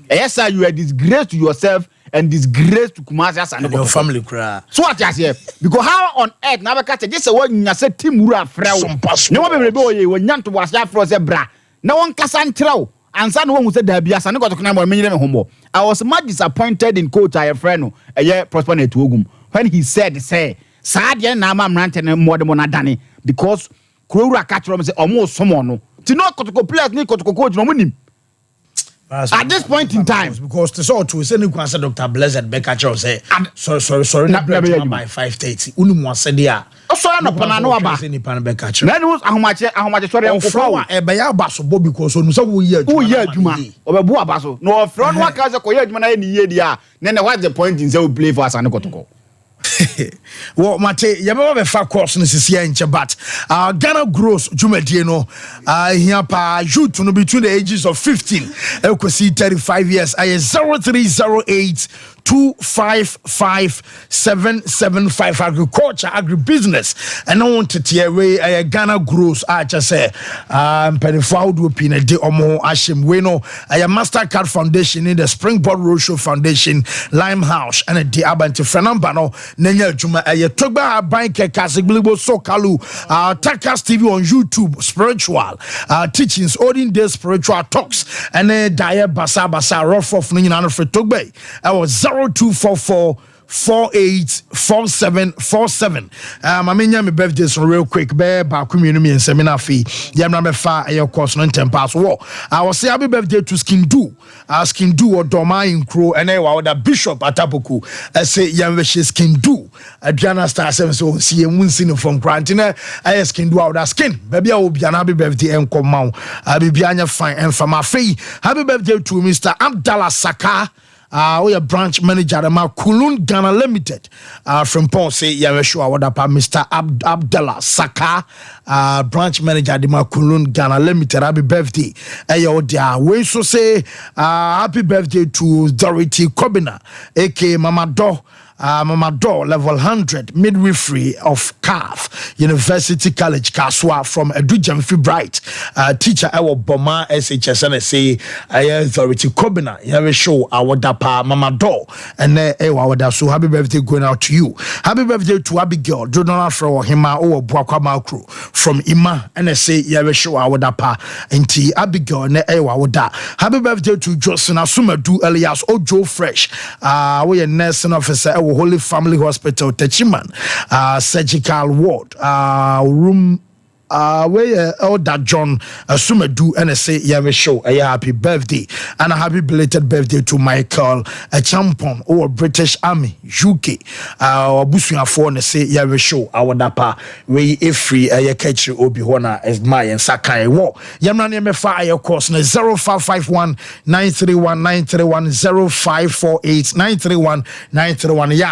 Yes sir, you are disgrace to yourself and disgrace to Kumasi Sande Kotoko. Your family cry. So what you say? Because how on earth na be catch this one nya say team wura frɛ wo. No be be we nyanto was ya frɛ say bra. Na won kasa ntrɛw. Ansa no who said that be Sande Kotoko na me nyere me homo. I was much disappointed in coach I friend no Prosper Netwogum when he said say Sadia na ma mrante ne modemo na dane because Kurura catch rom say omo somo no. Ti no Kotoko players ni Kotoko coach no munim. At this point in time because the sort to say Niku answer Dr. Blessed Beckacher say sorry na by 5:30 unu mo say dia so na pana no aba ni pan Beckacher na no ahomache sorry enko e be ya abaso bo because onu say wo ye adwuma obebu abaso no front one ka say ko ye adwuma na ni ye dia na what's the point in say we play for Sande Kotoko. Well, Mate, Yamaba be far course in this year in Chabat. Ghana grows Jumedieno. Here pa youth no between the ages of 15 and 35 years. I 0308 255-775 agriculture, agribusiness. And I want to tell you, Ghana grows. I just say, Penifau do pin a de omo ashim weno. I Mastercard Foundation in the Springboard Roadshow Foundation, Limehouse, and a de Abante Fernambano, Nenya Juma, a Togba Banke Kasiglibo Sokalu, Takas TV on YouTube, spiritual teachings, Odin Day spiritual talks, and a Dia Basa Basa Rough of Nina for Togbe. I was 0244 08028474747. I mean, my birthday is real quick. Back community and seminar fee. Yamna me fa your course no 10 pass war. I was say happy birthday to Skin Do or Doma in Crow and I Bishop Atabuku. I say Yamwish Skin Do. Adriana Star 7 so see a moon scene from Grantina. I Skin Do out that skin. Baby, I will be an happy birthday and come out. I'll be behind fine and from my free. Happy birthday to Mr. Abdallah Saka. We are branch manager at Kulun Ghana Limited. From Ponce, Yameshu, what up, Mr. Abdallah Saka, branch manager at Kulun Ghana Limited. Happy birthday. Ayo, dear. We so say, happy birthday to Dorothy Kobina, aka Mama Do. Mama Do, level 100, midwifery of CAF, University College, Kaswa, from Edujamfi Bright, teacher, Ewo Boma, SHS, and say, Authority Kobina, Yave show, our dapa, Mama Do, and Ewa, so happy birthday going out to you. Happy birthday to Abigail, Jonah Fro, Hima, or Buakama crew, from Ima, and say, Yave show, our dapa, and T. Abigail, and Ewa, Wada. Happy birthday to Johnson Asumadu Elias, Ojo Fresh, we are nursing officer, Holy Family Hospital, Techiman, surgical ward, room. Where Elder John Sumedu and say show a happy birthday and a happy belated birthday to Michael a champion or British Army UK Busuya for and say show our dapa we free a catch obi hona as my and Sakai war Yamani me fire course 0551 931 931 0548 931 931 yes.